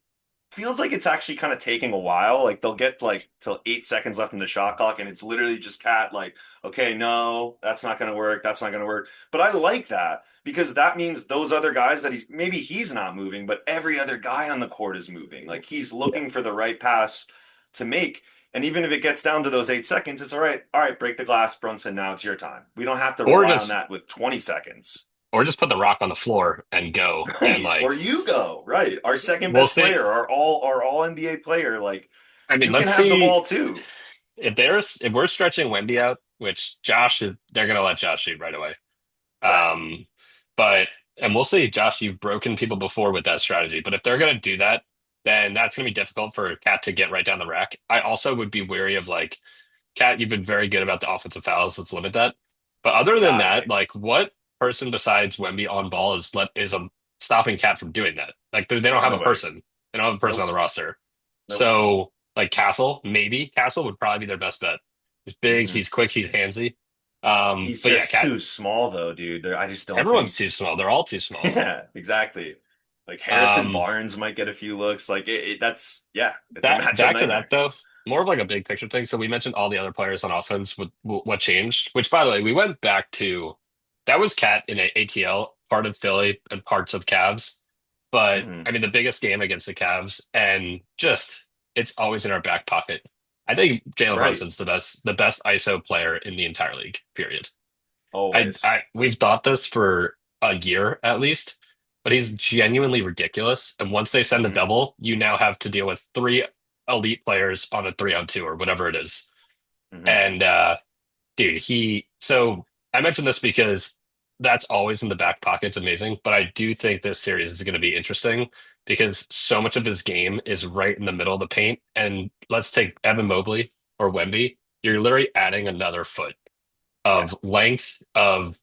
feels like it's actually kind of taking a while. Like they'll get like till 8 seconds left in the shot clock, and it's literally just Cat like, okay, no, that's not going to work. That's not going to work. But I like that because that means those other guys that he's not moving, but every other guy on the court is moving. Like he's Yeah. looking for the right pass to make. And even if it gets down to those 8 seconds, it's all right. All right, break the glass, Brunson. Now it's your time. We don't have to Or rely on just that with 20 seconds. or just put the rock on the floor and go. And Right. Or like you go. Right. Our second we'll best see. player, our all NBA player, like I mean, you can let's have the see ball too. if we're stretching Wemby out, which they're gonna let Josh shoot right away. Right. Um, but and we'll see, Josh, you've broken people before with that strategy. But if they're gonna do that, then that's gonna be difficult for Cat to get right down the rack. I also would be wary of like Cat, you've been very good about the offensive fouls. Let's limit that. But other than Gotta that, be. like what person besides Wemby on ball is stopping Cat from doing that? Like they don't have a Nobody. person. They don't have a person on Nope. the roster. Nope. So like Castle, maybe Castle would probably be their best bet. He's big, Hmm. he's quick, he's handsy. He's But yeah, just Cat. too small though, dude. I just don't Everyone's think. too small. They're all too small. Yeah, exactly. Like Harrison Um, Barnes might get a few looks. Like that's yeah, it's a that matchup back to that nightmare. though, more of like a big picture thing. So we mentioned all the other players on offense with what changed. Which, by the way, we went back to that was Cat in ATL, part of Philly and parts of Cavs. But Hmm. I mean, the biggest game against the Cavs, and just it's always in our back pocket. I think Jalen Right. Brunson's the best ISO player in the entire league. Period. Always. We've thought this for a year at least, but he's genuinely ridiculous. And once they send a Hmm. double, you now have to deal with three elite players on a 3-on-2 or whatever it is. Hmm. And dude, I mentioned this because that's always in the back pocket. It's amazing, but I do think this series is going to be interesting because so much of his game is right in the middle of the paint. And let's take Evan Mobley or Wemby. You're literally adding another foot Yeah. of length, of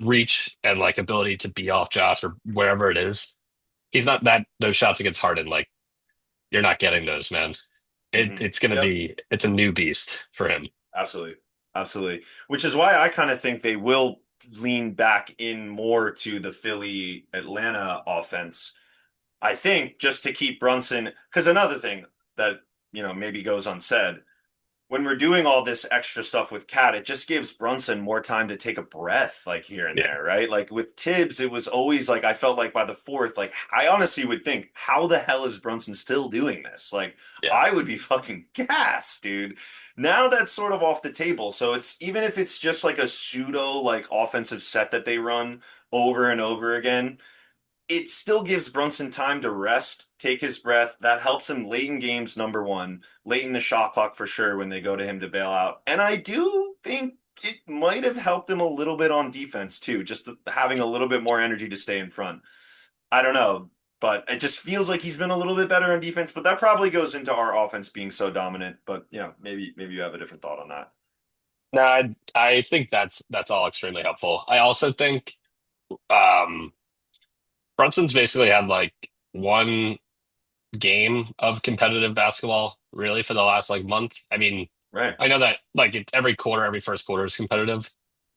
reach, and like ability to be off Josh or wherever it is. He's not that those shots against Harden, like you're not getting those, man. Hmm. It's gonna Yep. be it's a new beast for him. Absolutely. Absolutely. Which is why I kind of think they will lean back in more to the Philly Atlanta offense. I think just to keep Brunson, because another thing that, maybe goes unsaid, when we're doing all this extra stuff with Cat, it just gives Brunson more time to take a breath, like here and Yeah, there, right? Like with Tibbs, it was always like I felt like by the fourth, like I honestly would think, how the hell is Brunson still doing this? Like yeah. I would be fucking gassed, dude. Now that's sort of off the table. So it's even if it's just like a pseudo like offensive set that they run over and over again, it still gives Brunson time to rest, take his breath. That helps him late in games, number one, late in the shot clock for sure when they go to him to bail out. And I do think it might have helped him a little bit on defense too, just having a little bit more energy to stay in front. I don't know, but it just feels like he's been a little bit better on defense, but that probably goes into our offense being so dominant. But maybe you have a different thought on that. No, I think that's all extremely helpful. I also think um Brunson's basically had like one game of competitive basketball really for the last like month. I mean, Right. I know that like every quarter, every first quarter is competitive,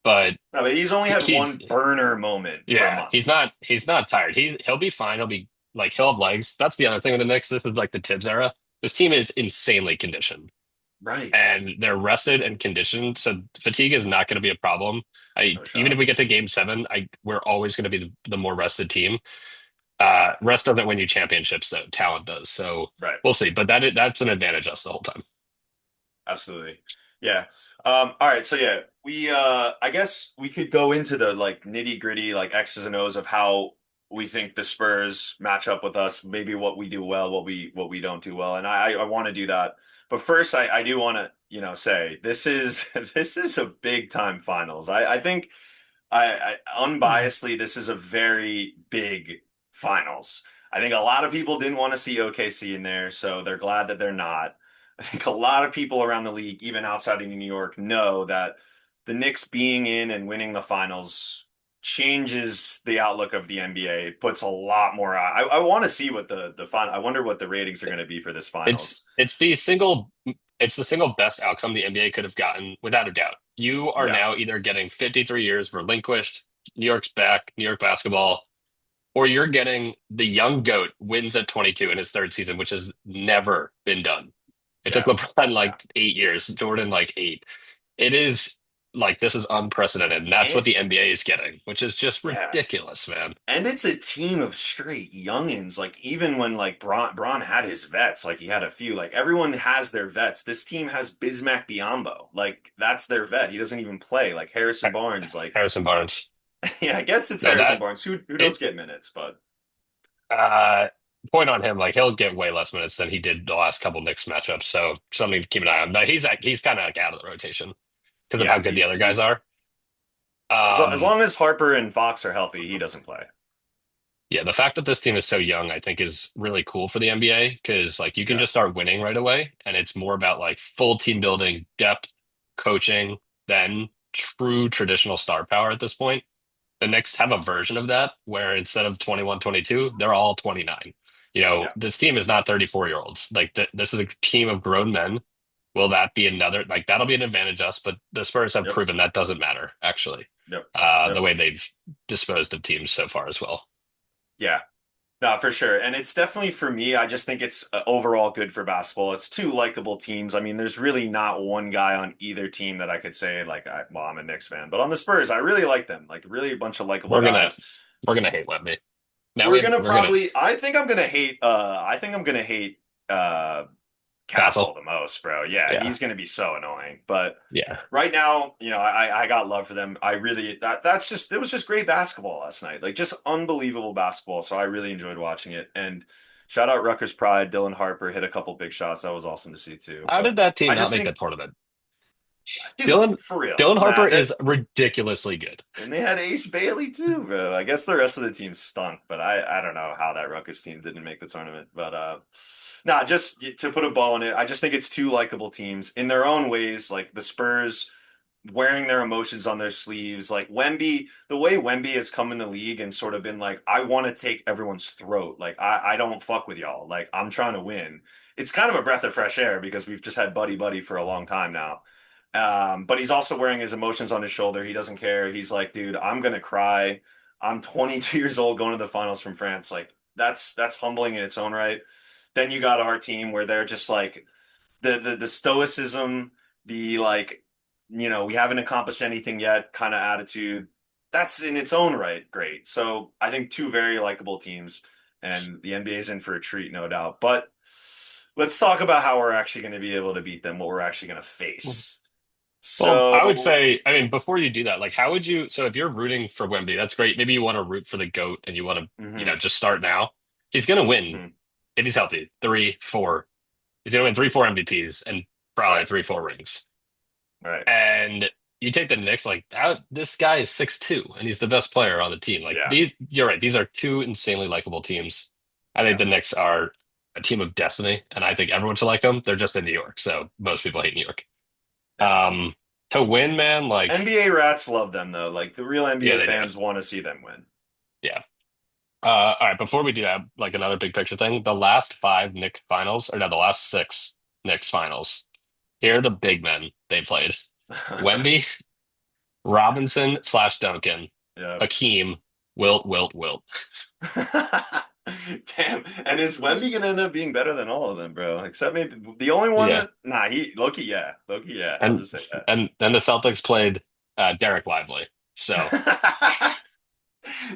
but No, but he's only had he's one burner moment for a yeah, month. he's not tired. He'll be fine. He'll be he'll have legs. That's the other thing with the Knicks. This is like the Tibbs era. This team is insanely conditioned. Right. and they're rested and conditioned, so fatigue is not going to be a problem. No Even if shot. we get to game seven, we're always going to be the more rested team. Rest doesn't win you championships, though. Talent does. So Right. we'll see. But that's an advantage us the whole time. Absolutely. Yeah. All right. So yeah, I guess we could go into the like nitty gritty, like X's and O's of how we think the Spurs match up with us, maybe what we do well, what we don't do well. And I want to do that. But first I do want to, say this is this is a big time finals. I think unbiasedly, this is a very big finals. I think a lot of people didn't want to see OKC in there, so they're glad that they're not. I think a lot of people around the league, even outside of New York, know that the Knicks being in and winning the finals changes the outlook of the NBA. It puts a lot more. I want to see what the final. I wonder what the ratings are going to be for this It's finals. it's the single it's the single best outcome the NBA could have gotten, without a doubt. You are Yeah, now either getting 53 years relinquished, New York's back, New York basketball, or you're getting the young GOAT wins at 22 in his third season, which has never been done. It took yeah, LeBron yeah. like 8 years, Jordan like eight. It is like this is unprecedented, and that's what And the NBA is getting, which is just yeah. ridiculous, man. And it's a team of straight youngins. Like even when like Braun had his vets, like he had a few. Like everyone has their vets. This team has Bismack Biyombo. Like that's their vet. He doesn't even play. Like Harrison Barnes. Like Harrison Barnes. yeah, I guess it's No, Harrison that Barnes who does it get minutes, but uh point on him, like he'll get way less minutes than he did the last couple Knicks matchups. So something to keep an eye on. But he's kind of like out of the rotation because of how yeah, good the other guys are. as Um, long as Harper and Fox are healthy, he doesn't play. yeah, the fact that this team is so young, I think, is really cool for the NBA because like you can Yeah. just start winning right away, and it's more about like full team building, depth, coaching than true traditional star power at this point. The Knicks have a version of that where instead of 21, 22, they're all 29. Yeah. This team is not 34-year-olds. Like this is a team of grown men. Will that be another, like that'll be an advantage us, but the Spurs have Yep. proven that doesn't matter, actually. Yep. The Yep. way they've disposed of teams so far as well. Yeah. No, for sure. And it's definitely for me, I just think it's overall good for basketball. It's two likable teams. I mean, there's really not one guy on either team that I could say, like, well, I'm a Knicks fan. But on the Spurs, I really like them. Like, really a bunch of likable We're gonna guys. we're gonna hate Wemby. Now We're gonna we're gonna probably, I think I'm gonna hate Castle. Castle the most, bro. Yeah, Yeah. he's gonna be so annoying. But Yeah. right now, I got love for them. I really that's just it was just great basketball last night. Like just unbelievable basketball. So I really enjoyed watching it. And shout out Rutgers Pride. Dylan Harper hit a couple big shots. That was awesome to see too. How But did that team I not just make the think, tournament? dude, Dylan for real, Dylan nah, Harper that is ridiculously good. and they had Ace Bailey too, bro. I guess the rest of the team stunk, but I don't know how that Rutgers team didn't make the tournament. But nah, just to put a bow on it, I just think it's two likable teams in their own ways. Like the Spurs wearing their emotions on their sleeves. Like Wemby, the way Wemby has come in the league and sort of been like, I want to take everyone's throat. Like I don't fuck with y'all. Like I'm trying to win. It's kind of a breath of fresh air because we've just had buddy buddy for a long time now. But he's also wearing his emotions on his shoulder. He doesn't care. He's like, dude, I'm gonna cry. I'm 22 years old going to the finals from France. Like that's humbling in its own right. Then you got our team where they're just like the stoicism, the like, we haven't accomplished anything yet kind of attitude. That's in its own right great. So I think two very likable teams, and the NBA is in for a treat, no doubt. But let's talk about how we're actually going to be able to beat them, what we're actually going to face. Well, I would So, say, I mean, before you do that, like, how would you? So, if you're rooting for Wemby, that's great. Maybe you want to root for the GOAT and you want to, mhm, just start now. He's going to win mhm, if he's healthy. Three, four. He's going to win three, four MVPs and probably right, three, four rings. right, And you take the Knicks, like, this guy is 6'2", and he's the best player on the team. Like, yeah, you're right. These are two insanely likable teams. I think yeah, the Knicks are a team of destiny, and I think everyone should like them. They're just in New York, so most people hate New York. yeah. Um, to win, man, like, NBA rats love them though. Like the real yeah, NBA they do. fans want to see them win. Yeah. All right, before we do that, like another big picture thing, the last five Knicks finals, or no, the last six Knicks finals, here are the big men they played. Wemby, Robinson slash Duncan, Yeah. Hakeem, Wilt, Wilt, Wilt. Damn. And is Wemby gonna end up being better than all of them, bro? Except maybe the only one Yeah. that nah, he Loki, yeah. Loki, yeah. I'll And just say that. and then the Celtics played Derek Lively. So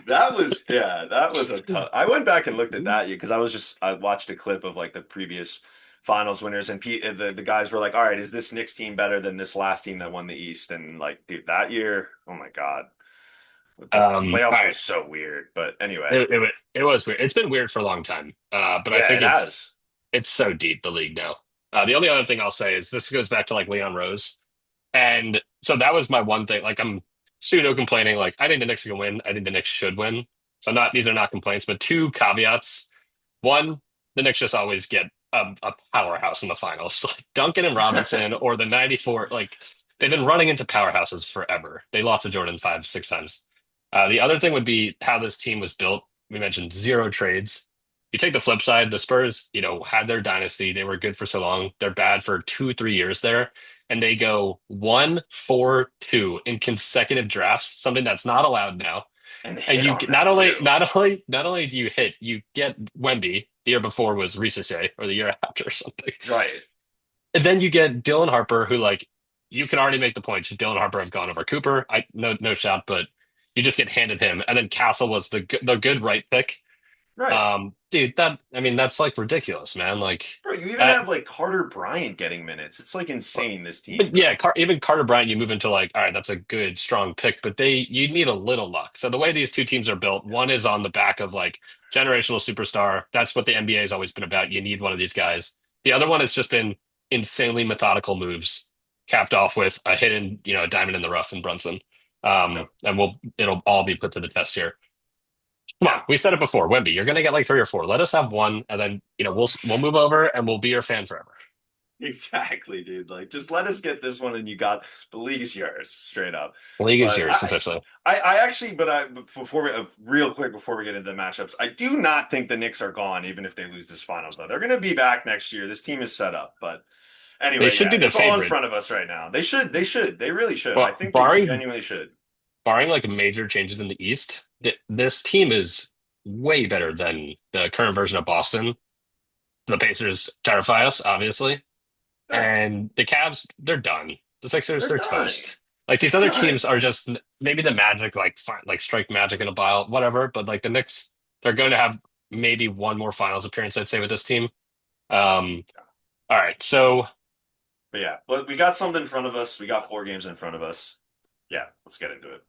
That was yeah, that was a tough. I went back and looked at that because I watched a clip of like the previous finals winners and the guys were like, "All right, is this Knicks team better than this last team that won the East?" And like, dude, that year, oh my God, the all playoffs was right. so weird. But anyway, It was weird. It's been weird for a long time. But I yeah, think it has. it's so deep the league now. The only other thing I'll say is this goes back to like Leon Rose. And so that was my one thing. Like I'm pseudo complaining. Like I think the Knicks can win. I think the Knicks should win. So I'm not these are not complaints, but two caveats. One, the Knicks just always get a powerhouse in the finals. Like Duncan and Robinson or the 94, like they've been running into powerhouses forever. They lost to Jordan five, six times. The other thing would be how this team was built. We mentioned zero trades. You take the flip side, the Spurs, had their dynasty. They were good for so long. They're bad for 2, 3 years there. And they go 1-4-2 in consecutive drafts, something that's not allowed now. And And hit you on not them only too. not only not only do you hit, you get Wemby. The year before was Risache, or the year after or something. Right. And then you get Dylan Harper, who like you can already make the point. Should Dylan Harper have gone over Cooper? I no shot, but you just get handed him. And then Castle was the good right pick. Right. Dude, that I mean that's like ridiculous, man. Like Bro, you even uh, have like Carter Bryant getting minutes. It's like insane, this team, But yeah, bro. Even Carter Bryant, you move into like, all right, that's a good, strong pick, but you need a little luck. So the way these two teams are built, one is on the back of like generational superstar. That's what the NBA has always been about. You need one of these guys. The other one has just been insanely methodical moves, capped off with a hidden, a diamond in the rough in Brunson. Yep. And it'll all be put to the test here. Come on, Yeah. we said it before, Wemby, you're gonna get like three or four. Let us have one, and then we'll move over and we'll be your fan forever. Exactly, dude. Like, just let us get this one, and you got the league is yours, straight up. League is But yours, officially. I actually, but before we, real quick before we get into the matchups, I do not think the Knicks are gone, even if they lose this finals. Though they're going to be back next year. This team is set up. But They anyway, should yeah, be the it's all in favorite. front of us right now. They should. They should. They really should. I Well, think they genuinely should. barring like major changes in the East, this team is way better than the current version of Boston. The Pacers terrify us, obviously, Yeah, and the Cavs, they're done. The Sixers, they're they're done. toast. Like these They're other done. teams are just maybe the Magic, like like strike Magic in a bile, whatever. But like the Knicks, they're going to have maybe one more finals appearance, I'd say, with this team. Um, all right, so But yeah, but we got something in front of us. We got 4 games in front of us. Yeah, let's get into it.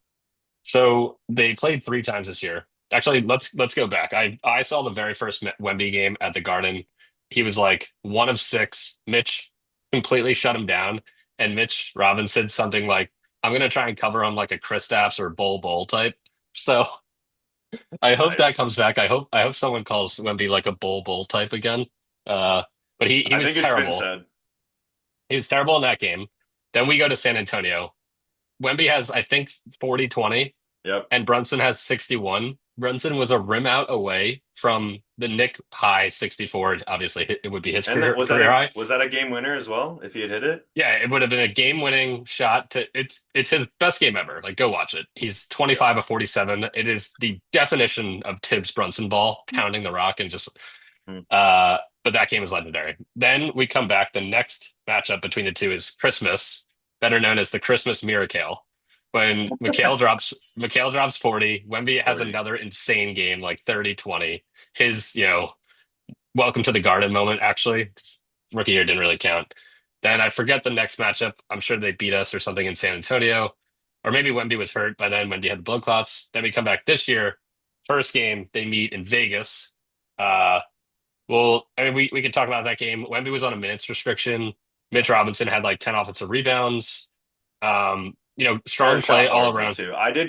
they played 3 times this year. Actually, let's go back. I saw the very first Wemby game at the Garden. He was like 1 of 6. Mitch completely shut him down, and Mitch Robinson something like, "I'm gonna try and cover him like a Kristaps or Bol type." So I hope that Nice. comes back. I hope someone calls Wemby like a Bol type again. Uh, but he I was think it's been terrible. said. He was terrible in that game. Then we go to San Antonio. Wemby has I think 40-20 Yep. and Brunson has 61. Brunson was a rim out away from the Nick high 64. Obviously, it would be his And that career high. was that a game winner as well if he had hit it? Yeah, it would have been a game-winning shot to it's his best game ever. Like go watch it. He's Yep. 25 of 47. It is the definition of Tibbs Brunson ball, pounding the rock and just Hmm. but that game is legendary. Then we come back. The next matchup between the two is Christmas, better known as the Christmas Miracle. When Mikhail drops 40, Wemby has 40. another insane game, like 30-20. His, welcome to the Garden moment, actually. Rookie year didn't really count. Then I forget the next matchup. I'm sure they beat us or something in San Antonio. Or maybe Wemby was hurt by then. Wemby had the blood clots. Then we come back this year. First game, they meet in Vegas. Uh, well, I mean, we can talk about that game. Wemby was on a minutes restriction. Mitch Yep. Robinson had like 10 offensive rebounds. Strong Spurs shot play all horribly around.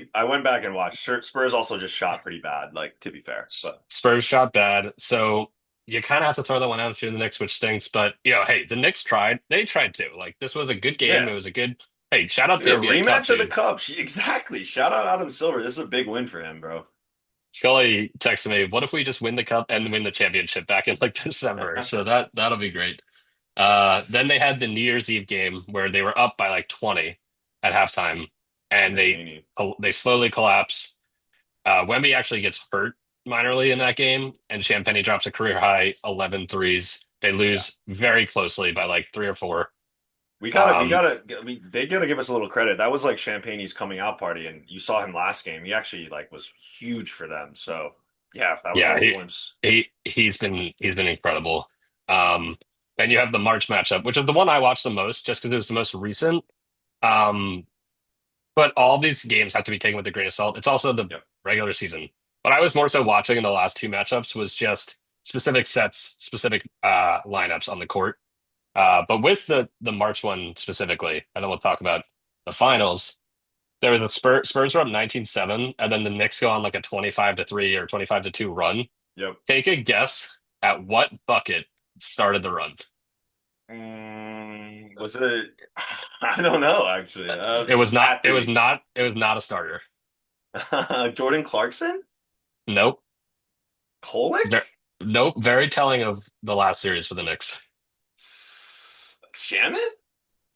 too. I went back and watched. Spurs also just shot pretty bad, like to be fair. But Spurs shot bad. So you kind of have to throw that one out if you're the Knicks, which stinks. But, hey, the Knicks tried. They tried too. Like, this was a good game. yeah, It was a good, hey, shout out dude, the a NBA Cup, rematch of the dude. Cup. Exactly. Shout out Adam Silver. This is a big win for him, bro. Scully texted me, what if we just win the cup and win the championship back in like December? So that'll be great. Then they had the New Year's Eve game where they were up by like 20 at halftime, and they Zany. they slowly collapse. Wemby actually gets hurt minorly in that game, and Champagny drops a career high 11 threes. They Yeah. lose very closely by like three or four. We Um, gotta, I mean, they gotta give us a little credit. That was like Champagne's coming out party, and you saw him last game. He actually like was huge for them. So yeah, that was a yeah, little glimpse. he's been incredible. Um, then you have the March matchup, which is the one I watched the most, just because it was the most recent. Um, but all these games have to be taken with a grain of salt. It's also the Yep. regular season. What I was more so watching in the last two matchups was just specific sets, specific lineups on the court. But with the March one specifically, and then we'll talk about the finals. There was a Spurs were up 19-7, and then the Knicks go on like a 25-3 or 25-2 run. Yep. Take a guess at what bucket started the run. Was it? I don't know actually. It was not. Had It to was be not. It was not a starter. Jordan Clarkson, Nope. Ver, Kolek, nope. Very telling of the last series for the Knicks. Shamit.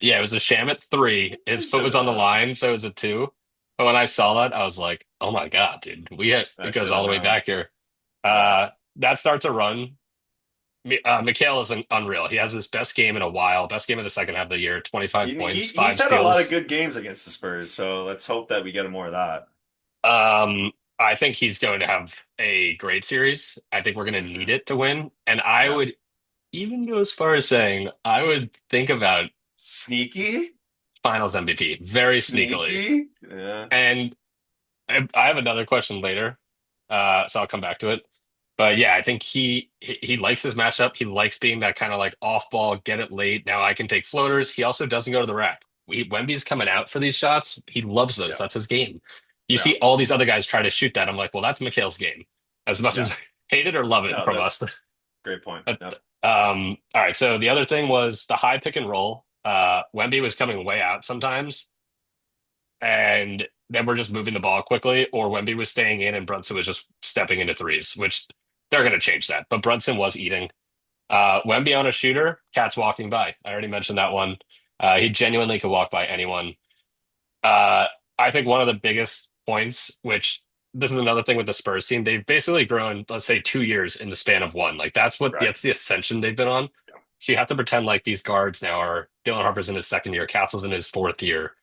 Yeah, it was a Shamit three. His It foot should was have on the been. line, so it was a two. But when I saw that, I was like, "Oh my God, dude! It That goes should all have the way been. back here." Yeah. That starts a run. Mikhail is unreal. He has his best game in a while. Best game of the second half of the year. 25 points, He's five had a lot of steals. good games against the Spurs, so let's hope that we get more of that. I think he's going to have a great series. I think we're going to need Hmm. it to win. And I Yeah. would even go as far as saying I would think about Sneaky, Finals MVP very sneakily. sneaky. Yeah. And I have another question later, so I'll come back to it. But yeah, I think he likes his matchup. He likes being that kind of like off ball, get it late. Now I can take floaters. He also doesn't go to the rack. Wemby's coming out for these shots. He loves those. Yeah. That's his game. You Yeah. see all these other guys try to shoot that. I'm like, well, that's Mikhail's game. As much Yeah. as hate it or love it No, from us. that's great point. But, Yep. all right. So the other thing was the high pick and roll. Wemby was coming way out sometimes, and then we're just moving the ball quickly, or Wemby was staying in and Brunson was just stepping into threes, which they're going to change that. But Brunson was eating. Wemby on a shooter, Cat's walking by. I already mentioned that one. He genuinely could walk by anyone. Uh, I think one of the biggest points, which this is another thing with the Spurs team, they've basically grown, let's say, 2 years in the span of one. Like Right. that's the ascension they've been on. Yeah. So you have to pretend like these guards now are Dylan Harper's in his second year, Castle's in his fourth year.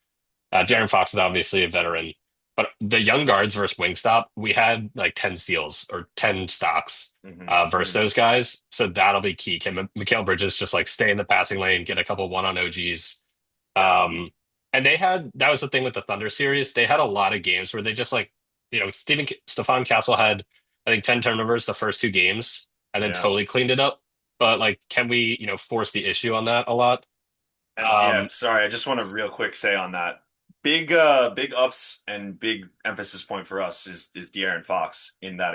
Darren Fox is obviously a veteran, but the young guards versus Wingstop, we had like 10 steals or 10 stocks versus Hmm. those guys. So that'll be key. Can Mikal Bridges just like stay in the passing lane, get a couple one on OGs? Yeah. Um, and that was the thing with the Thunder series. They had a lot of games where they just like, Stephon Castle had, I think, 10 turnovers the first two games and then Yeah. totally cleaned it up. But like, can we, force the issue on that a lot? And yeah, Um, sorry, I just want to real quick say on that. Big ups and big emphasis point for us is De'Aaron Fox in that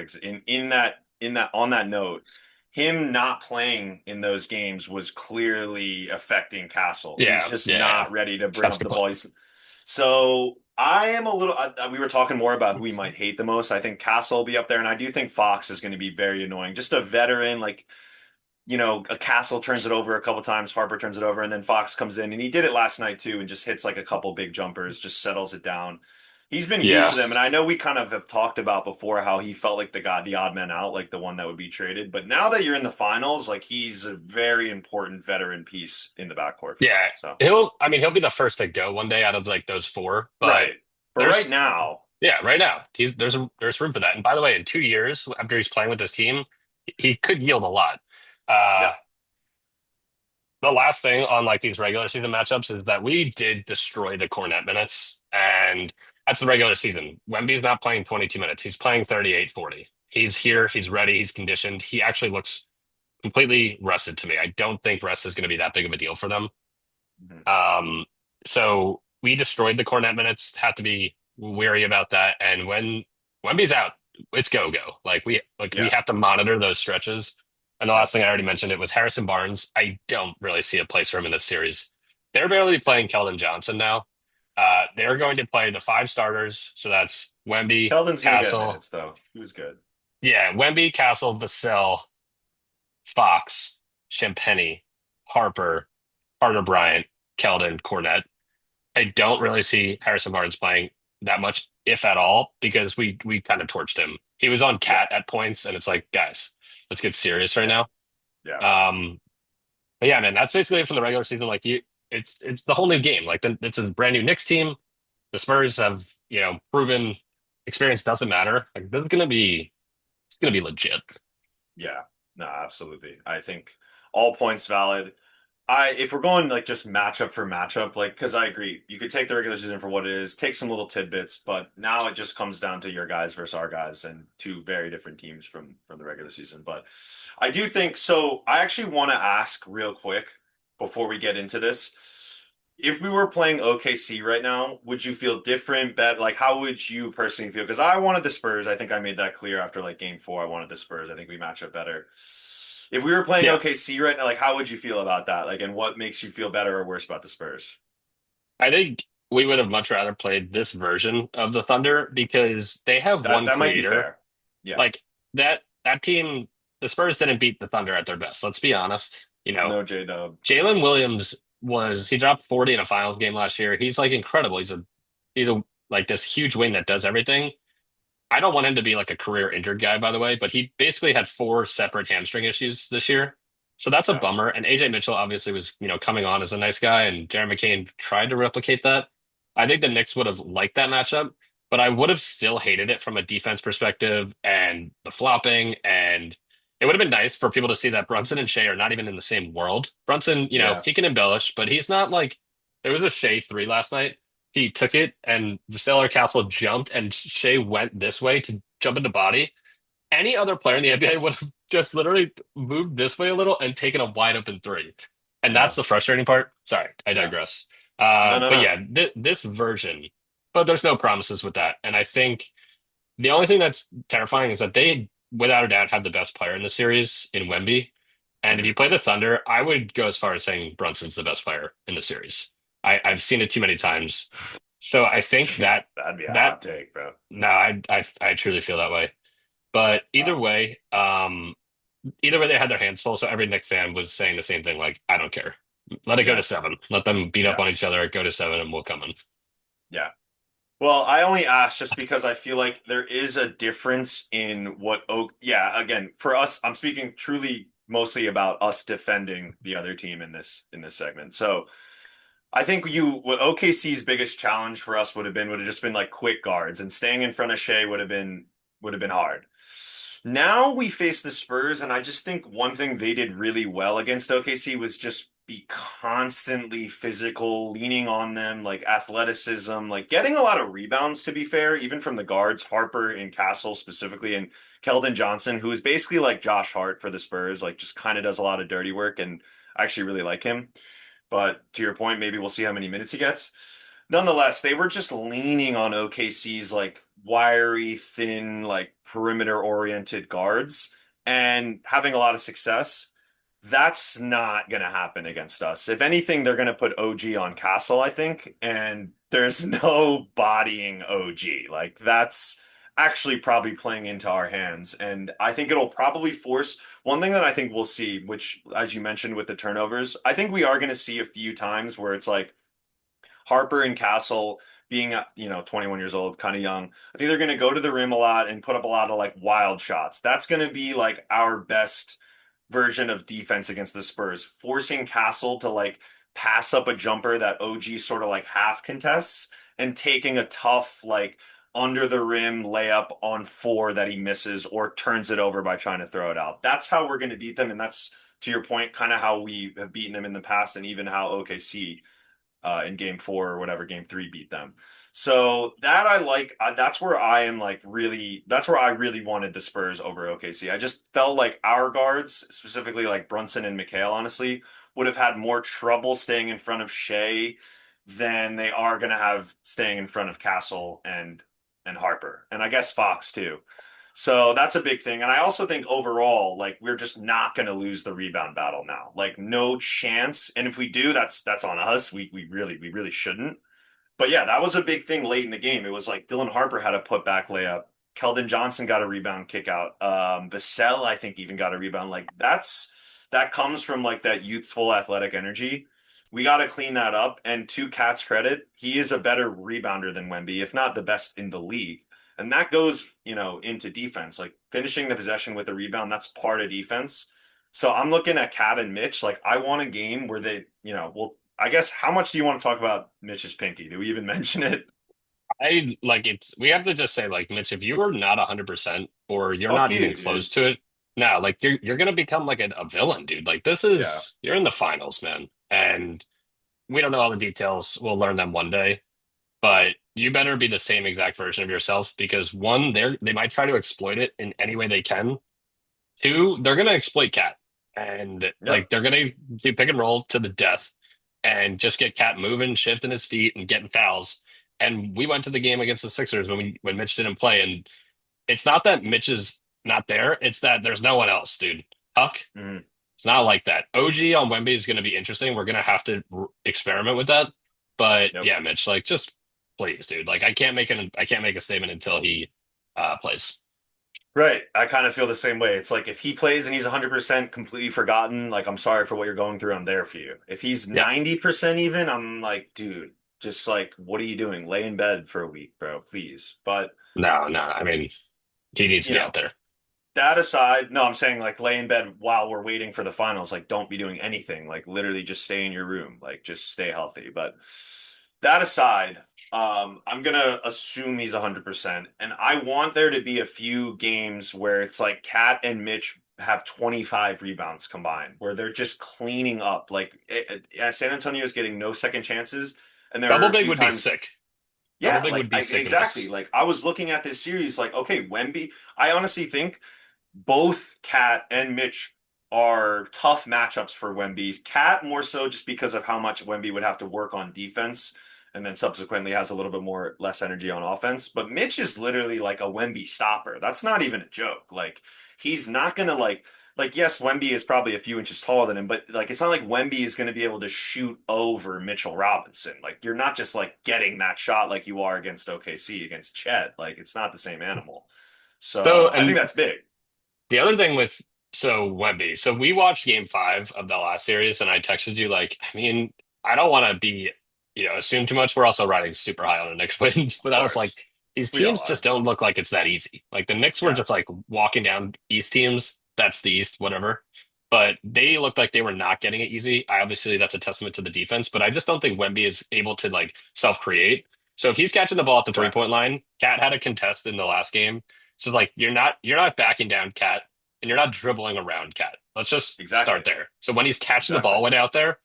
in that on that note. Him not playing in those games was clearly affecting Castle. He's yeah, just yeah, yeah. not ready to bring That's a up good the point. ball. So I am a little. We were talking more about who we might hate the most. I think Castle will be up there, and I do think Fox is going to be very annoying. Just a veteran, like a Castle turns it over a couple times, Harper turns it over, and then Fox comes in, and he did it last night too, and just hits like a couple big jumpers, just settles it down. He's been huge Yeah. for them, and I know we kind of have talked about before how he felt like the odd man out, like the one that would be traded. But now that you're in the finals, like he's a very important veteran piece in the backcourt for them. Yeah. So He'll be the first to go one day out of like those four, but right, but right there's, now, yeah, right now, there's room for that. And by the way, in 2 years after he's playing with this team, he could yield a lot. Uh, yeah, the last thing on like these regular season matchups is that we did destroy the Cornet minutes, and that's the regular season. Wemby's not playing 22 minutes. He's playing 38, 40. He's yeah, here, he's ready, he's conditioned. He actually looks completely rested to me. I don't think rest is going to be that big of a deal for them. mhm, Um, so we destroyed the Cornet minutes. Have to be wary about that. And when Wemby's out, it's go. Like we yeah, have to monitor those stretches. And the yep. last thing I already mentioned it was Harrison Barnes. I don't really see a place for him in this series. They're barely playing Keldon Johnson now. They're going to play the five starters. So that's Wemby, Keldon's gonna get Castle. minutes though. He was good. Yeah, Wemby, Castle, Vassell, Fox, Champagny, Harper, Carter Bryant, Keldon, Cornet. I don't really see Harrison Barnes playing that much if at all, because we kind of torched him. He was on Yeah, Cat at points, and it's like, guys, let's get serious right yeah, now. yeah, Um, but yeah, man, that's basically it for the regular season. Like it's the whole new game. Like it's a brand new Knicks team. The Spurs have, proven experience doesn't matter. Like this is gonna be it's gonna be legit. yeah. No, absolutely. I think all points valid. If we're going like just matchup for matchup, like because I agree, you could take the regular season for what it is, take some little tidbits, but now it just comes down to your guys versus our guys and two very different teams from the regular season. But I do think so. I actually want to ask real quick before we get into this. If we were playing OKC right now, would you feel different? Bet like how would you personally feel? Because I wanted the Spurs. I think I made that clear after like game four. I wanted the Spurs. I think we match up better. If we were playing Yeah, OKC right now, like how would you feel about that? Like, and what makes you feel better or worse about the Spurs? I think we would have much rather played this version of the Thunder because they have That one that might be creator. fair. Yeah. Like that team, the Spurs didn't beat the Thunder at their best. Let's be honest. No J Dub. Jalen Williams he dropped 40 in a finals game last year. He's like incredible. He's a like this huge wing that does everything. I don't want him to be like a career injured guy, by the way, but he basically had four separate hamstring issues this year. So that's a Yeah. bummer. And AJ Mitchell obviously was, coming on as a nice guy, and Jeremy McCain tried to replicate that. I think the Knicks would have liked that matchup, but I would have still hated it from a defense perspective and the flopping. And it would have been nice for people to see that Brunson and Shea are not even in the same world. Brunson, Yeah. he can embellish, but he's not like there was a Shea three last night. He took it and the Stellar Castle jumped and Shea went this way to jump into body. Any other player in the NBA would have just literally moved this way a little and taken a wide open three. And Yeah. that's the frustrating part. Sorry, I Yeah. digress. No, no, But no. yeah, this version, but there's no promises with that. And I think the only thing that's terrifying is that they, without a doubt, have the best player in the series in Wemby. And if you Mhm. play the Thunder, I would go as far as saying Brunson's the best player in the series. I've seen it too many times. So I think That'd be a that hot take, bro. no, I truly feel that way. But Wow. either way, they had their hands full. So every Knick fan was saying the same thing. Like, I don't care. Let it go to Yeah. seven. Let them beat up Yeah. on each other. Go to seven, and we'll come in. Yeah. Well, I only asked just because I feel like there is a difference in what Oak, yeah, again, for us, I'm speaking truly mostly about us defending the other team in this segment. So I think what OKC's biggest challenge for us would have just been like quick guards and staying in front of Shea would have been hard. Now we face the Spurs, and I just think one thing they did really well against OKC was just be constantly physical, leaning on them, like athleticism, like getting a lot of rebounds, to be fair, even from the guards, Harper and Castle specifically, and Keldon Johnson, who is basically like Josh Hart for the Spurs, like just kind of does a lot of dirty work, and I actually really like him. But to your point, maybe we'll see how many minutes he gets. Nonetheless, they were just leaning on OKC's like wiry, thin, like perimeter oriented guards and having a lot of success. That's not going to happen against us. If anything, they're going to put OG on Castle, I think, and there's no bodying OG. Like that's actually probably playing into our hands. And I think it'll probably force one thing that I think we'll see, which, as you mentioned with the turnovers, I think we are going to see a few times where it's like Harper and Castle being, 21 years old, kind of young. I think they're going to go to the rim a lot and put up a lot of like wild shots. That's going to be like our best version of defense against the Spurs, forcing Castle to like pass up a jumper that OG sort of like half contests and taking a tough like under the rim layup on four that he misses or turns it over by trying to throw it out. That's how we're going to beat them, and that's to your point, kind of how we have beaten them in the past, and even how OKC in game four or whatever game three beat them. So that I like. That's where I am like really. That's where I really wanted the Spurs over OKC. I just felt like our guards, specifically like Brunson and McHale, honestly, would have had more trouble staying in front of Shea than they are going to have staying in front of Castle and Harper, and I guess Fox too. So that's a big thing. And I also think overall, like we're just not going to lose the rebound battle now. Like no chance. And if we do, that's on us. We really shouldn't. But yeah, that was a big thing late in the game. It was like Dylan Harper had a putback layup. Keldon Johnson got a rebound kick out. Vassell, I think, even got a rebound. Like that comes from like that youthful athletic energy. we got to clean that up. And to Cat's credit, he is a better rebounder than Wemby, if not the best in the league. And that goes, into defense, like finishing the possession with the rebound. That's part of defense. So I'm looking at Cat and Mitch. Like I want a game where they, well, I guess how much do you want to talk about Mitch's pinky? Do we even mention it? I like it's we have to just say like Mitch, if you are not 100% or you're Fuck not you, even dude. close to it, now like you're gonna become like a villain, dude. Like this Yeah. is you're in the finals, man. And we don't know all the details. We'll learn them one day. But you better be the same exact version of yourself because one, they might try to exploit it in any way they can. Two, they're gonna exploit Cat. And Yep. like they're gonna do pick and roll to the death and just get Cat moving, shifting his feet and getting fouls. And we went to the game against the Sixers when Mitch didn't play. And it's not that Mitch is not there, it's that there's no one else, dude. Huck, Mhm. it's not like that. OG on Wemby is gonna be interesting. We're gonna have to experiment with that. But Yep. yeah, Mitch, like just please, dude. Like I can't make a statement until he plays. Right. I kind of feel the same way. It's like if he plays and he's 100% completely forgotten, like I'm sorry for what you're going through. I'm there for you. If he's Yeah. 90% even, I'm like, dude, just like, what are you doing? Lay in bed for a week, bro, please. But, No, no. I mean, he needs to you be know, out there. that aside, no, I'm saying like lay in bed while we're waiting for the finals. Like, don't be doing anything. Like, literally just stay in your room. Like, just stay healthy. But that aside, I'm gonna assume he's 100%, and I want there to be a few games where it's like Cat and Mitch have 25 rebounds combined, where they're just cleaning up. Like San Antonio is getting no second chances, and there are Double a big few would be times. sick. Double Yeah, big like would be sick in exactly. this. Like I was looking at this series, like okay, Wemby. I honestly think both Cat and Mitch are tough matchups for Wemby. Cat more so just because of how much Wemby would have to work on defense and then subsequently has a little bit more less energy on offense. But Mitch is literally like a Wemby stopper. That's not even a joke. Like he's not gonna like yes, Wemby is probably a few inches taller than him, but like it's not like Wemby is going to be able to shoot over Mitchell Robinson. Like you're not just like getting that shot like you are against OKC against Chet. Like it's not the same animal. So, So I think and that's big. the other thing with Wemby, so we watched game 5 of the last series, and I texted you like, I mean, I don't want to be, assume too much. We're also riding super high on the Knicks wins, Of but I was like, course. these We all teams are. just don't look like it's that easy. Like the Knicks were Yeah. just like walking down East teams. That's the East, whatever. But they looked like they were not getting it easy. I obviously that's a testament to the defense, but I just don't think Wemby is able to like self-create. So if he's catching the ball at the Exactly. three-point line, Cat had a contest in the last game. So like you're not backing down Cat and you're not dribbling around Cat. Let's just Exactly. start there. So when he's catching the Exactly. ball way out there,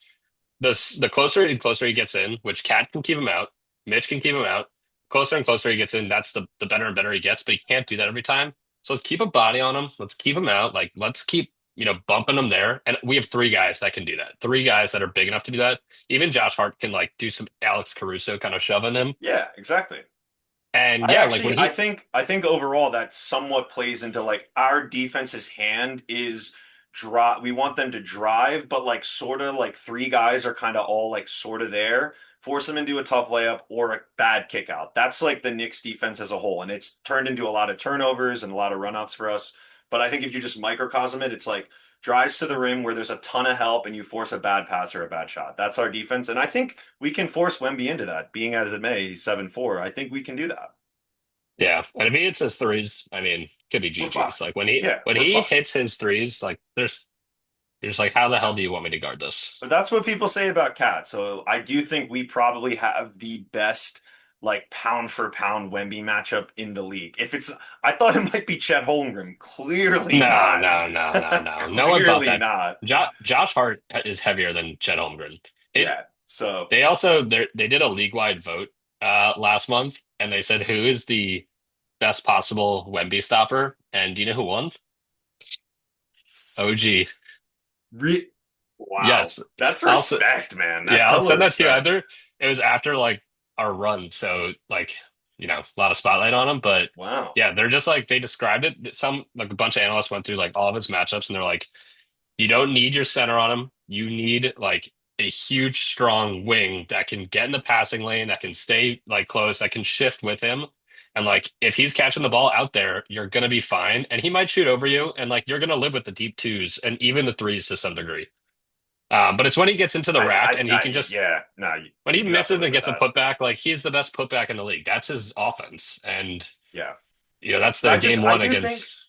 the closer and closer he gets in, which Cat can keep him out, Mitch can keep him out. Closer and closer he gets in, that's the better and better he gets. But he can't do that every time. So let's keep a body on him. Let's keep him out. Like let's keep bumping him there. And we have three guys that can do that. Three guys that are big enough to do that. Even Josh Hart can like do some Alex Caruso kind of shoving him. Yeah, exactly. And I yeah, like actually when I he think I think overall that somewhat plays into like our defense's hand is drive. We want them to drive, but like sort of like three guys are kind of all like sort of there. Force them into a tough layup or a bad kick out. That's like the Knicks defense as a whole, and it's turned into a lot of turnovers and a lot of runouts for us. But I think if you just microcosm it, it's like drives to the rim where there's a ton of help and you force a bad pass or a bad shot. That's our defense, and I think we can force Wemby into that. Being as it may, he's 7'4". I think we can do that. Yeah, and if he hits his threes, I mean, could be We're GG's. fucked. Like when he Yeah, when we're he fucked. hits his threes, like you're just like, how the hell do you want me to guard this? But that's what people say about Cat. So I do think we probably have the best like pound for pound Wemby matchup in the league. If it's, I thought it might be Chet Holmgren. Clearly No, not. no, no, no, no, no one thought Clearly that. not. Josh Hart is heavier than Chet Holmgren. It Yeah. So they also they did a league wide vote last month, and they said who is the best possible Wemby stopper, and do you know who won? OG. re wow. Yes, That's I'll respect, man. That's Yeah, I'll hella send that to you respect. either. It was after like our run, so like a lot of spotlight on him. But Wow. yeah, they're just like they described it. Some like a bunch of analysts went through like all of his matchups, and they're like, you don't need your center on him. You need like a huge, strong wing that can get in the passing lane, that can stay like close, that can shift with him. And like if he's catching the ball out there, you're gonna be fine. And he might shoot over you, and like you're gonna live with the deep twos and even the threes to some degree. But it's when he gets into the rack and he can just Yeah, no, when you he do have to misses live and with gets a that. putback, like he's the best putback in the league. That's his offense, and Yeah. that's But the game I one do think against.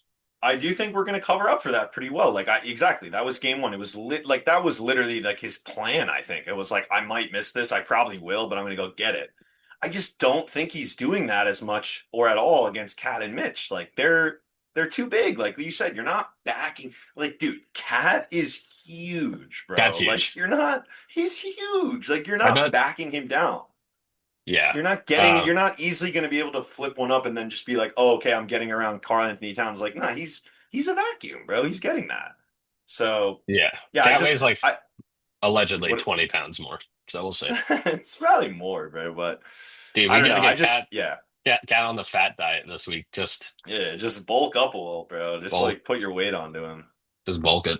we're going to cover up for that pretty well. Like exactly, that was game one. It was like that was literally like his plan. I think it was like I might miss this. I probably will, but I'm going to go get it. I just don't think he's doing that as much or at all against Cat and Mitch. Like they're too big. Like you said, you're not backing. Like dude, Cat is huge, That's bro. Like huge. you're not. He's huge. Like you're I not bet. backing him down. Yeah. You're not easily going to be able to flip one up and then just be like, oh, okay, I'm getting around Karl Anthony Towns. Like, nah, he's a vacuum, bro. He's getting that. So, Yeah. yeah, Cat weighs like I, allegedly what, 20 pounds more. So we'll see. it's probably more, bro. But Dude, I we don't know. gotta I get just, yeah, cat on the fat diet this week. just bulk up a little, bro. Just Bulk, like put your weight onto him. just bulk it.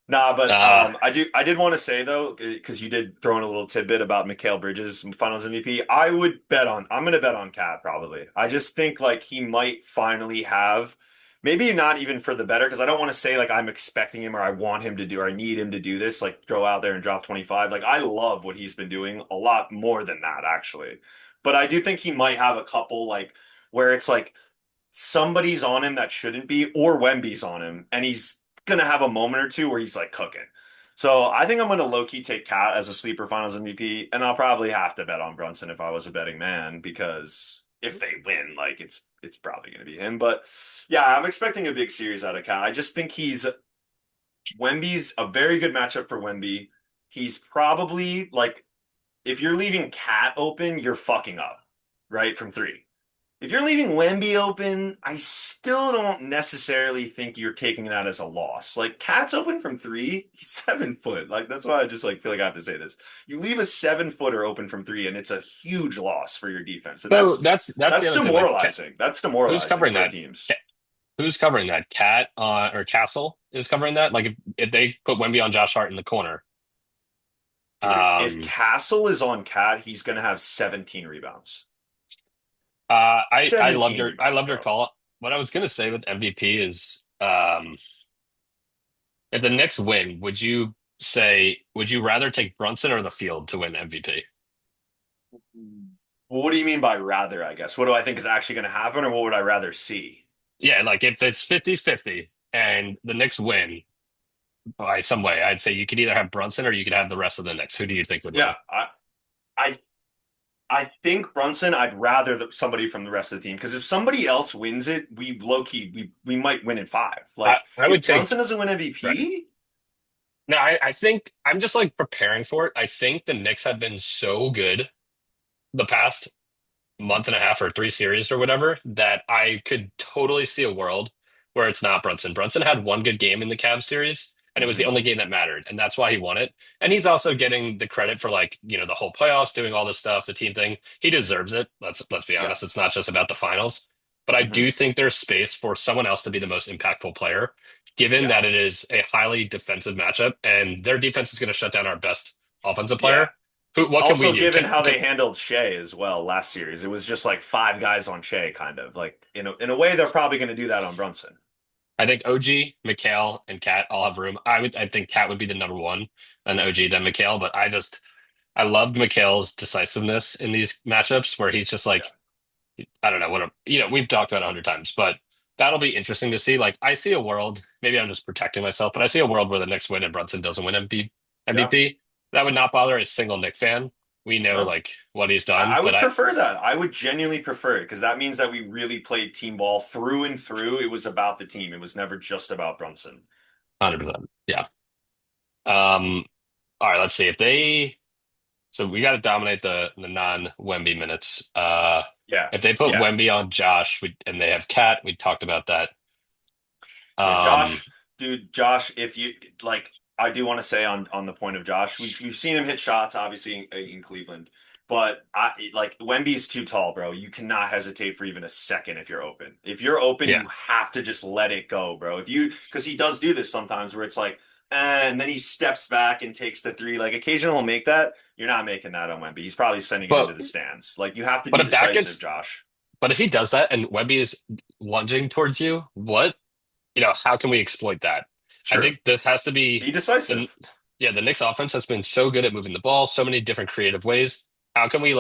Nah, but Uh, I did want to say though, because you did throw in a little tidbit about Mikal Bridges Finals MVP. I'm gonna bet on Cat probably. I just think like he might finally have, maybe not even for the better, because I don't want to say like I'm expecting him or I want him to do or I need him to do this, like go out there and drop 25. Like I love what he's been doing a lot more than that actually. But I do think he might have a couple like where it's like somebody's on him that shouldn't be, or Wemby's on him, and he's gonna have a moment or two where he's like cooking. So I think I'm gonna low key take Cat as a sleeper Finals MVP, and I'll probably have to bet on Brunson if I was a betting man because if they win, like it's probably gonna be him. But yeah, I'm expecting a big series out of Cat. I just think Wemby's a very good matchup for Wemby. He's probably like if you're leaving Cat open, you're fucking up, right? From three. If you're leaving Wemby open, I still don't necessarily think you're taking that as a loss. Like Cat's open from three, he's 7 foot. Like that's why I just like feel like I have to say this. You leave a 7 footer open from three, and it's a huge loss for your defense, and so that's the that's other thing. Like, demoralizing. That's who's demoralizing covering for that? teams. Who's covering that? Cat or Castle is covering that. Like if they put Wemby on Josh Hart in the corner, Dude, if um, Castle is on Cat, he's gonna have 17 rebounds. I loved 17 your rebounds, bro. call. What I was gonna say with MVP is, if the Knicks win, would you rather take Brunson or the field to win MVP? Well, what do you mean by rather, I guess? What do I think is actually gonna happen, or what would I rather see? Yeah, like if it's 50-50 and the Knicks win by some way, I'd say you could either have Brunson or you could have the rest of the Knicks. Who do you think would Yeah, win? I I think Brunson, I'd rather somebody from the rest of the team because if somebody else wins it, we low key we might win in five. Like I would if take Brunson doesn't win right. MVP, No, I think I'm just like preparing for it. I think the Knicks have been so good the past month and a half or three series or whatever that I could totally see a world where it's not Brunson. Brunson had one good game in the Cavs series, and it was the hmm only game that mattered, and that's why he won it. And he's also getting the credit for like, the whole playoffs, doing all this stuff, the team thing. He deserves it. Let's be yeah, honest. It's not just about the finals. But I hmm do think there's space for someone else to be the most impactful player, given yeah, that it is a highly defensive matchup, and their defense is going to shut down our best offensive yeah. player. What can we Also, do? given how Can they handled Shea as well last series, it was just like five guys on Shea, kind of like in a way they're probably going to do that on Brunson. I think OG, McHale, and Cat all have room. I think Cat would be the number one, then OG, then McHale. But I loved McHale's decisiveness in these matchups where he's just Yeah, like, I don't know we've talked about it 100 times, but that'll be interesting to see. Like I see a world, maybe I'm just protecting myself, but I see a world where the Knicks win and Brunson doesn't win yeah, MVP. That would not bother a single Knick fan. We know no. like what he's done, I but would prefer that. I would genuinely prefer it because that means that we really played team ball through and through. It was about the team. It was never just about Brunson. 100%. Yeah. All right, let's see if they. So we got to dominate the non-Wemby minutes. Yeah. If they put Yeah. Wemby on Josh, and they have Cat, we talked about that. Yeah. Um, Josh, if you like, I do want to say on the point of Josh, we've seen him hit shots, obviously in Cleveland, but I like Wemby's too tall, bro. You cannot hesitate for even a second if you're open. If you're open, yeah, you have to just let it go, bro. Because he does do this sometimes where it's like, and then he steps back and takes the three. Like occasionally he'll make that. You're not making that on Wemby. He's probably sending it into but the stands. Like you have to but be if that decisive, gets, Josh. but if he does that and Wemby is lunging towards you, how can we exploit that? I True. think this has to be Be the decisive. yeah, the Knicks offense has been so good at moving the ball, so many different creative ways. How can we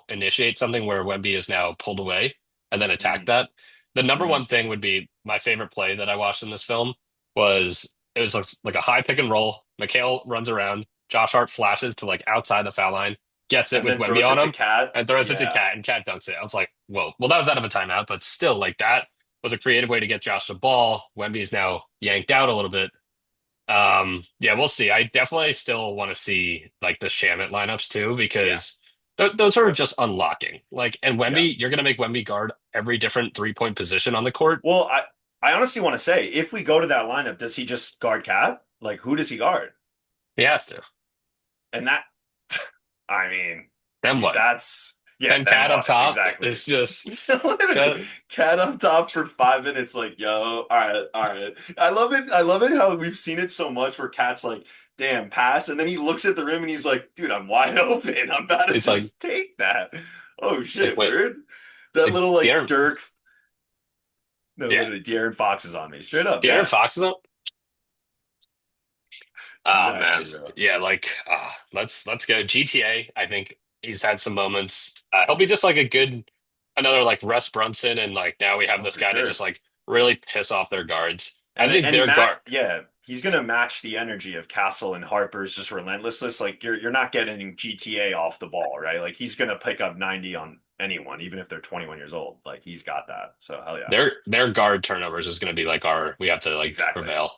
initiate something where Wemby is now pulled away and then attack Hmm. that? The number Hmm. one thing would be my favorite play that I watched in this film was it was like a high pick and roll. McHale runs around, Josh Hart flashes to like outside the foul line, gets it And with then Wemby throws on it to him, Cat. and throws it to Yeah. Cat, and Cat dunks it. I was like, whoa. Well, that was out of a timeout, but still, like that was a creative way to get Josh the ball. Wemby is now yanked out a little bit. Yeah, we'll see. I definitely still want to see like the Shamit lineups too, Yeah. because those are Yep. just unlocking. Like, and Yeah. Wemby, you're gonna make Wemby guard every different 3-point position on the court. Well, I honestly want to say, if we go to that lineup, does he just guard Cat? Like, who does he guard? He has to. And that, I mean, Then dude, what? that's yeah. Then Then Cat up what? top Exactly. is just Literally, got, Cat up top for 5 minutes. Like, yo, all right, all right. I love it. I love it how we've seen it so much where Cat's like, damn, pass, and then he looks at the rim and he's like, dude, I'm wide open. I'm about to it's like just take that. Oh it's like shit, wait, word. it's That like little like De'Aaron, Dirk. No, yeah, literally, De'Aaron Fox is on me. Straight up, De'Aaron yeah. Fox though. Oh man, Exactly, bro. yeah, like let's go GTA. I think he's had some moments. He'll be just like a good another like Russ Brunson, and like now we have Oh, this for guy to just sure. like really piss off their guards. I think And their Matt, guard, yeah, he's gonna match the energy of Castle and Harper's just relentlessness. Like you're not getting GTA off the ball, right? Like he's gonna pick up 90 on anyone, even if they're 21 years old. Like he's got that. So hell yeah. their guard turnovers is going to be like our we have to like Exactly. prevail.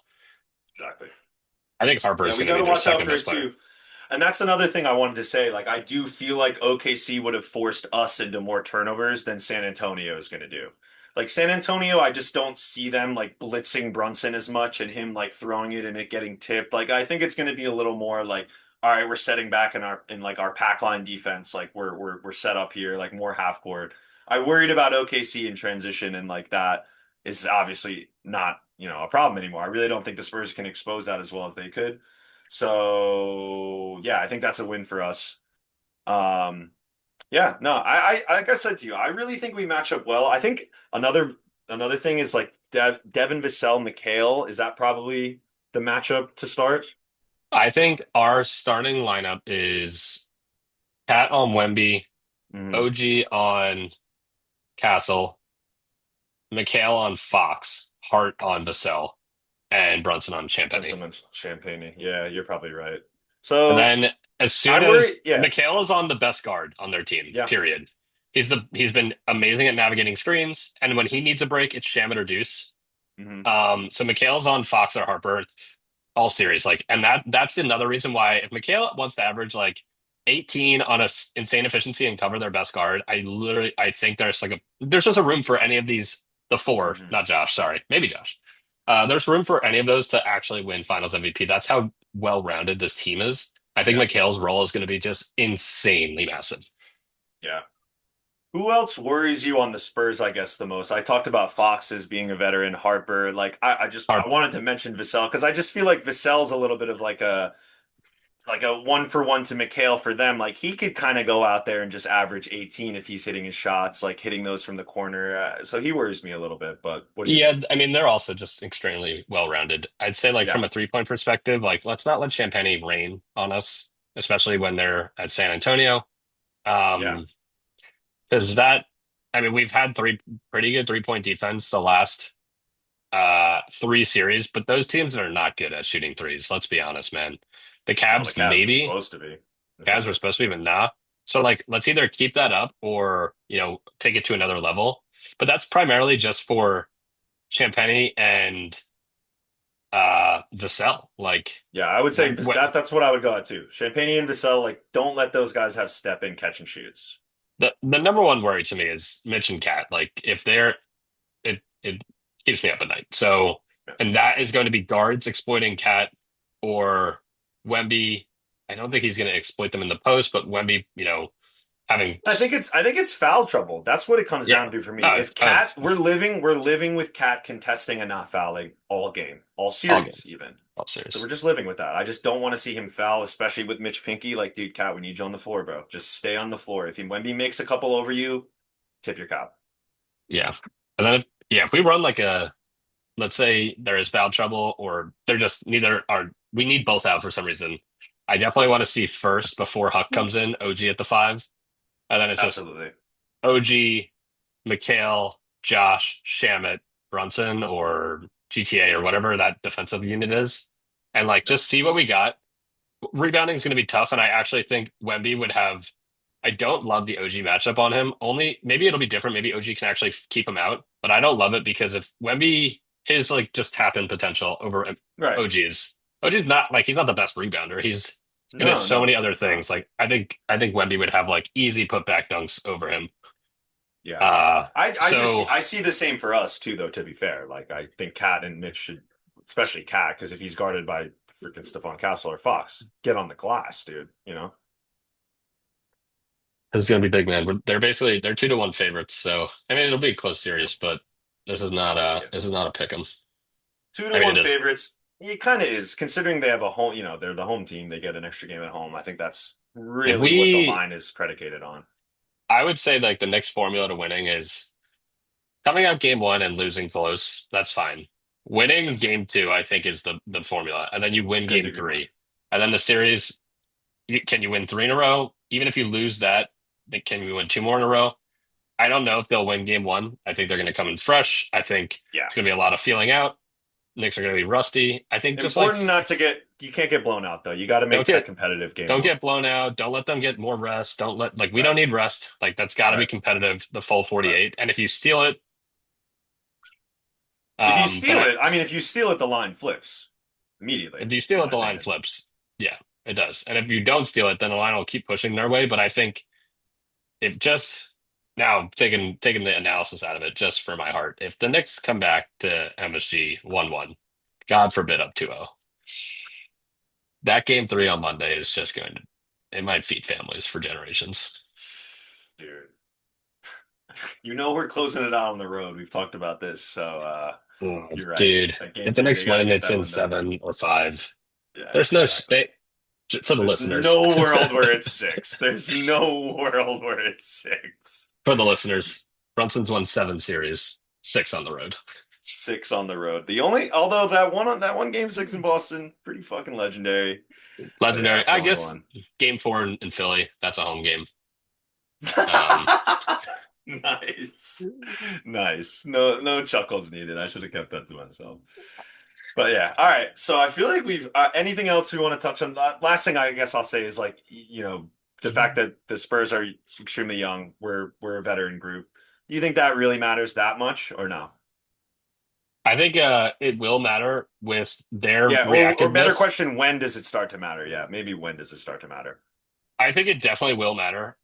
Exactly. I think Harper Yeah, is we going to got be to their watch out second for best it player. too. And that's another thing I wanted to say. Like, I do feel like OKC would have forced us into more turnovers than San Antonio is going to do. Like, San Antonio, I just don't see them like blitzing Brunson as much and him like throwing it and it getting tipped. Like, I think it's going to be a little more like, all right, we're setting back in like our pack line defense. Like, we're set up here, like more half court. I worried about OKC in transition and like that is obviously not, a problem anymore. I really don't think the Spurs can expose that as well as they could. So yeah, I think that's a win for us. Um, yeah, no, like I said to you, I really think we match up well. I think another thing is like Devin Vassell, McHale. Is that probably the matchup to start? I think our starting lineup is Pat on Wemby, Hmm. OG on Castle, McHale on Fox, Hart on Vassell, and Brunson on And Champagny. someone champagne. Yeah, you're probably right. And So then as soon I worry. as Yeah, McHale is on the best guard on their team, yeah. period. He's been amazing at navigating screens, and when he needs a break, it's Shamet or Deuce. Hmm. So McHale's on Fox or Harper all series, like, and that's another reason why if McHale wants to average like 18 on a insane efficiency and cover their best guard, I think there's just a room for any of these the four, Hmm. not Josh, sorry, maybe Josh. There's room for any of those to actually win Finals MVP. That's how well-rounded this team is. I think Yeah, McHale's role is going to be just insanely massive. yeah. Who else worries you on the Spurs, I guess, the most? I talked about Fox as being a veteran, Harper. Like I Harp, wanted to mention Vassell because I just feel like Vassell's a little bit of like a one for one to McHale for them. Like he could kind of go out there and just average 18 if he's hitting his shots, like hitting those from the corner. So he worries me a little bit, but what do you yeah, think? I mean they're also just extremely well-rounded. I'd say like Yeah. from a 3-point perspective, like let's not let Champagne rain on us, especially when they're at San Antonio. Yeah. Um, because that, I mean, we've had three pretty good 3-point defense the last three series, but those teams are not good at shooting threes. Let's be honest, man. The Well, the Cavs Cavs are maybe, supposed to be. Cavs Yeah. were supposed to be, but nah. So like, let's either keep that up or take it to another level. But that's primarily just for Champagny and Vassell. Like Yeah, I would say when, when that's what I would go at too. Champagne and Vassell, like, don't let those guys have step in catch and shoots. the number one worry to me is Mitch and Cat. Like if they're it keeps me up at night. So, Yeah. and that is going to be guards exploiting Cat or Wemby. I don't think he's going to exploit them in the post, but Wemby, having I think it's foul trouble. That's what it comes yeah, down to for me. uh, If uh, Cat, we're living with Cat contesting and not fouling all game, all all series games, even. all So we're serious. just living with that. I just don't want to see him foul, especially with Mitch Pinky. Like, dude, Cat, we need you on the floor, bro. Just stay on the floor. If Wemby makes a couple over you, tip your cap. Yeah, and then if we run like a let's say there is foul trouble or they're just neither are we need both out for some reason. I definitely want to see first before Huck comes in, OG at the five, and then it's just Absolutely. OG, McHale, Josh, Shamit, Brunson, or GTA or whatever that defensive unit is, and like Yep. just see what we got. Rebounding is going to be tough, and I actually think Wemby would have. I don't love the OG matchup on him. Only maybe it'll be different. Maybe OG can actually keep him out, but I don't love it because if Wemby his like just tap in potential over Right. OG's not like he's not the best rebounder. He's good at No, so many no, other he's not. things. Like I think Wemby would have like easy putback dunks over him. Yeah. Uh I just see so I see the same for us too, though, to be fair. Like I think Cat and Mitch should, especially Cat, because if he's guarded by freaking Stephon Castle or Fox, get on the glass, dude. You know? it's gonna be big, man. They're 2-1 favorites. So I mean it'll be a close series, but Yeah. this is not a pick 'em. Two to I mean one it is. favorites. It kind of is, considering they have a home, they're the home team. They get an extra game at home. I think that's If really what the we line is predicated on. I would say like the Knicks formula to winning is coming out game one and losing close. That's fine. Winning Yes. game two, I think, is the formula, and then you win Couldn't game agree more. three, and then the series. Can you win three in a row? Even if you lose that, then can you win two more in a row? I don't know if they'll win game one. I think they're going to come in fresh. I think Yeah. it's going to be a lot of feeling out. Knicks are going to be rusty. I think just like Important not to get, you can't get blown out though. You got to don't make that get competitive game don't one. get blown out. Don't let them get more rest. Don't let like we don't Right. need rest. Like that's got to be Right. competitive. The full Right. 48. And if you steal it, If you then steal it, I mean, if you steal it, the line flips immediately, if you in steal it, my the line opinion. flips. Yeah, it does. And if you don't steal it, then the line will keep pushing their way. But I think if just now taking the analysis out of it, just for my heart, if the Knicks come back to MSG 1-1, God forbid up 2-0, that game three on Monday is just going to it might feed families for generations. Dude, we're closing it out on the road. We've talked about this, so Oh, you're right. dude, That game if the three, Knicks they got to win, get it's that in one done. 7 or 5. Yeah, There's no exactly. state for the There's listeners. no world where it's six. There's no world where it's six. For the listeners, Brunson's won 7 series, 6 on the road. Six on the road. Although that one game six in Boston, pretty fucking legendary. But yeah, Legendary. that's the I only guess one. game four in Philly, that's a home game. Um, Nice, nice. No, no chuckles needed. I should have kept that to myself. But yeah, all right. So I feel like we've anything else we want to touch on? Last thing I guess I'll say is like the fact that the Spurs are extremely young. We're a veteran group. Do you think that really matters that much or no? I think it will matter with their Yeah, or better reactiveness. question, when does it start to matter? Yeah, maybe when does it start to matter? I think it definitely will matter.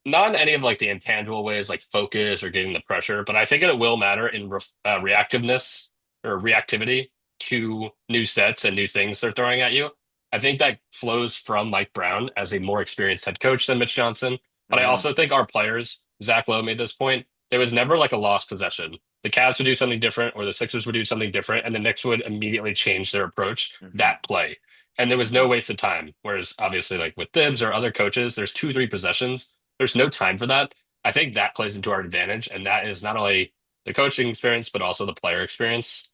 Not in any of like the intangible ways like focus or getting the pressure, but I think it will matter in reactiveness or reactivity to new sets and new things they're throwing at you. I think that flows from Mike Brown as a more experienced head coach than Mitch Johnson. But I Hmm. also think our players, Zach Lowe made this point, there was never like a lost possession. The Cavs would do something different or the Sixers would do something different, and the Knicks would immediately change their approach Hmm. that play. And there was no Hmm. waste of time. Whereas obviously, like with Thibs or other coaches, there's 2, 3 possessions. There's no time for that. I think that plays into our advantage, and that is not only the coaching experience but also the player experience.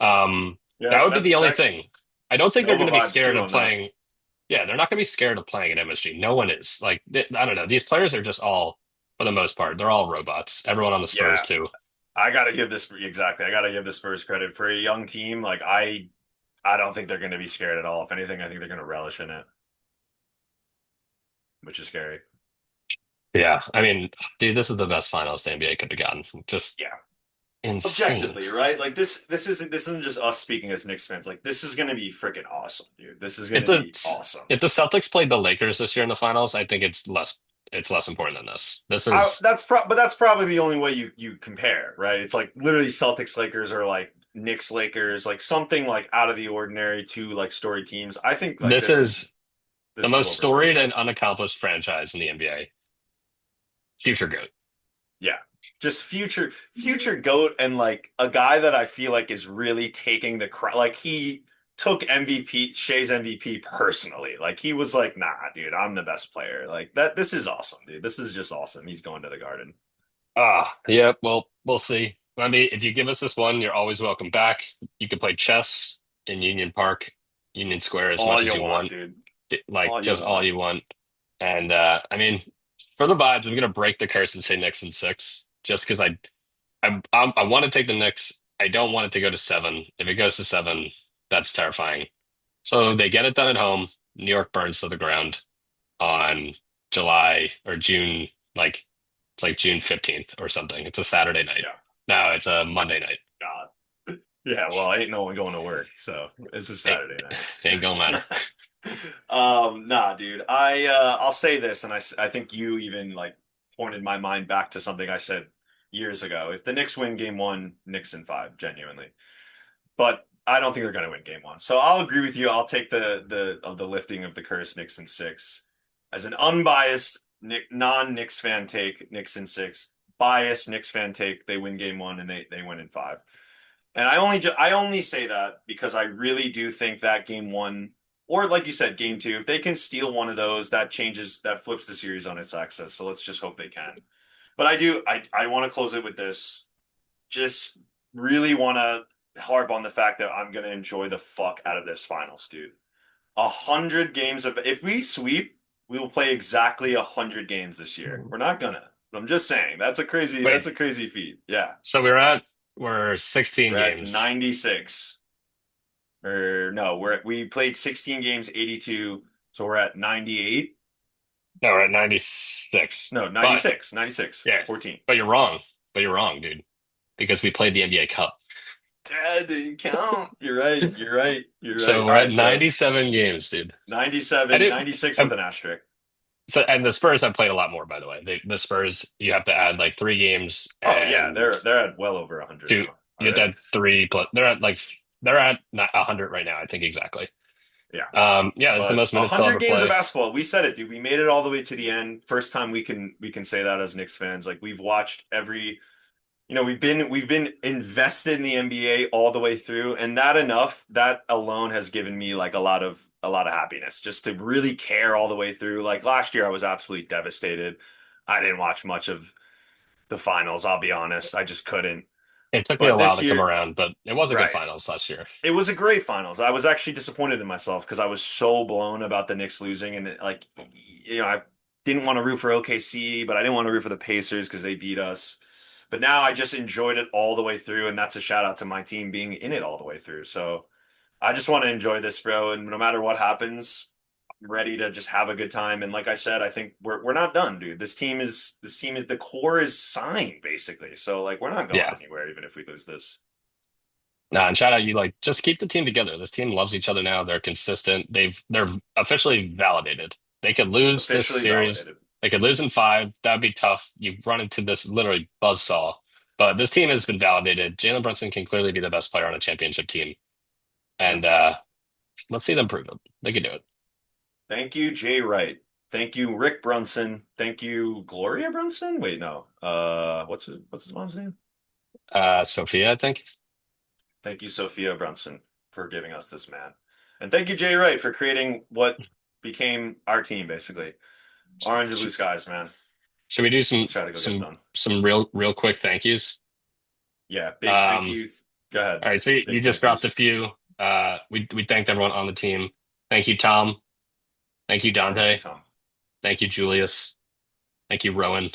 Yeah, That would be that's the only that thing. I don't think they're Nova going to be vibes scared too of on that. playing. Yeah, they're not going to be scared of playing at MSG. No one is. Like I don't know. These players are just all, for the most part, they're all robots. Everyone on the Spurs Yeah, too. I gotta give this exactly. I gotta give the Spurs credit for a young team. Like I don't think they're going to be scared at all. If anything, I think they're going to relish in it, which is scary. Yeah, I mean, dude, this is the best finals the NBA could have gotten. Just Yeah, insane. objectively, right? Like this isn't just us speaking as Knicks fans. Like this is going to be freaking awesome, dude. This is going If to the be awesome. if the Celtics played the Lakers this year in the finals, I think it's less important than this. This is But that's probably the only way you compare, right? It's like literally Celtics Lakers or like Knicks Lakers, like something like out of the ordinary to like story teams. I think like this is the this is most what we're looking storied at. and unaccomplished franchise in the NBA. Future GOAT. Yeah. Just future GOAT and like a guy that I feel like is really taking the like he took MVP Shea's MVP personally. Like he was like, "Nah, dude, I'm the best player." Like that this is awesome, dude. This is just awesome. He's going to the Garden. Yeah. Well, we'll see. I mean, if you give us this one, you're always welcome back. You can play chess in Union Park. Union Square as All much as you you want, want, dude. like All you just all want. you want. And I mean, for the vibes, I'm gonna break the curse and say Knicks in six, just because I want to take the Knicks. I don't want it to go to seven. If it goes to seven, that's terrifying. So they get it done at home. New York burns to the ground on July or June, like it's like June 15th or something. It's a Saturday night. Yeah. No, it's a Monday night. God. Yeah, well, ain't no one going to work, so it's a Ain't, Saturday ain't gonna matter. night. Nah, dude. I'll say this, and I think you even like pointed my mind back to something I said years ago. If the Knicks win game one, Knicks in five, genuinely. But I don't think they're gonna win game one. So I'll agree with you. I'll take the lifting of the curse, Knicks in six. As an unbiased non-Knicks fan take, Knicks in six. Biased Knicks fan take, they win game one and they win in five. And I only say that because I really do think that game one, or like you said, game two, if they can steal one of those, that flips the series on its axis. So let's just hope they can. But I want to close it with this. Just really want to harp on the fact that I'm gonna enjoy the fuck out of this finals, dude. 100 games of if we sweep, we will play exactly 100 games this year. We're not gonna. But I'm just saying that's Wait, a crazy feat. Yeah. so we're 16 We're at games. 96. Or no, we played 16 games, 82. So we're at 98. No, we're at 96. No, But 96, 96, yeah, 14. but you're wrong. But you're wrong, dude, because we played the NBA Cup. Dad, didn't count. You're right. You're right. You're right. So All we're at right. So 97 games, dude. And 97, it 96 with um, an asterisk. so and the Spurs have played a lot more, by the way. The Spurs, you have to add like three games Oh yeah, and they're at well over 100 two. now You have to already. add three plus. They're at 100 right now, I think exactly. Yeah. Yeah, it's the But most minutes they'll 100 ever games of play. basketball, we said it, dude. We made it all the way to the end. First time we can say that as Knicks fans. Like we've watched we've been invested in the NBA all the way through, and that alone has given me like a lot of happiness just to really care all the way through. Like last year I was absolutely devastated. I didn't watch much of the finals, I'll be honest. I just couldn't. It took me a But while this to come year, around, but it was a good right. finals last year. It was a great finals. I was actually disappointed in myself because I was so blown about the Knicks losing, and like, I didn't want to root for OKC, but I didn't want to root for the Pacers because they beat us. But now I just enjoyed it all the way through, and that's a shout out to my team being in it all the way through. So I just want to enjoy this, bro. And no matter what happens, I'm ready to just have a good time. And like I said, I think we're not done, dude. This team is the core is signed basically. So like we're not going Yeah. anywhere even if we lose this. Nah, and shout out you like just keep the team together. This team loves each other now. They're consistent. They're officially validated. They could lose this Officially series. validated. They could lose in five. That'd be tough. You run into this literally buzzsaw. But this team has been validated. Jalen Brunson can clearly be the best player on a championship team. Yep. And let's see them prove it. They can do it. Thank you, Jay Wright. Thank you, Rick Brunson. Thank you, Gloria Brunson. Wait, no. What's his mom's name? Sophia, I think. Thank you, Sophia Brunson, for giving us this man. And thank you, Jay Wright, for creating what became our team, basically. Orange and blue Sh- skies, man. Should we do Let's try to go get it done. some real quick thank yous? Yeah, big thank Um, you. Go ahead. all right, so you Big just thank dropped a yous. few. We thanked everyone on the team. Thank you, Tom. Thank you, Thank you, Dante. Tom. Thank you, Julius. Thank you, Rowan.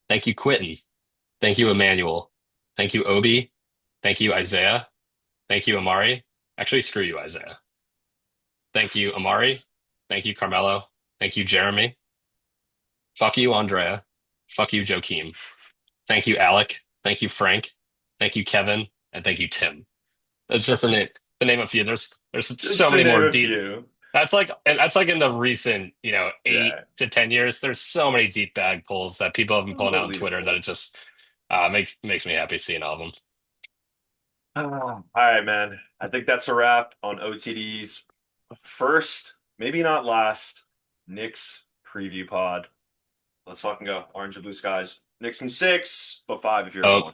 Thank you, Quentin. Thank you, Emmanuel. Thank you, Obi. Thank you, Isaiah. Thank you, Amari. Actually, screw you, Isaiah. Thank you, Amari. Thank you, Carmelo. Thank you, Jeremy. Fuck you, Andrea. Fuck you, Joakim. Thank you, Alec. Thank you, Frank. Thank you, Kevin. And thank you, Tim. That's just the name of a few. There's Just so to many name more a deep. few. That's like in the recent, 8 to 10 years. There's so many deep bag pulls that people have been pulling out on Twitter that it Unbelievable. just makes me happy seeing all of them. All right, man. I think that's a wrap on OTD's first, maybe not last, Knicks preview pod. Let's fucking go. Orange and blue skies. Knicks in six, but five if you're a real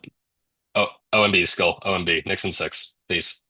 Oh, one. OMB Skull. OMB. Nixon 6. Peace.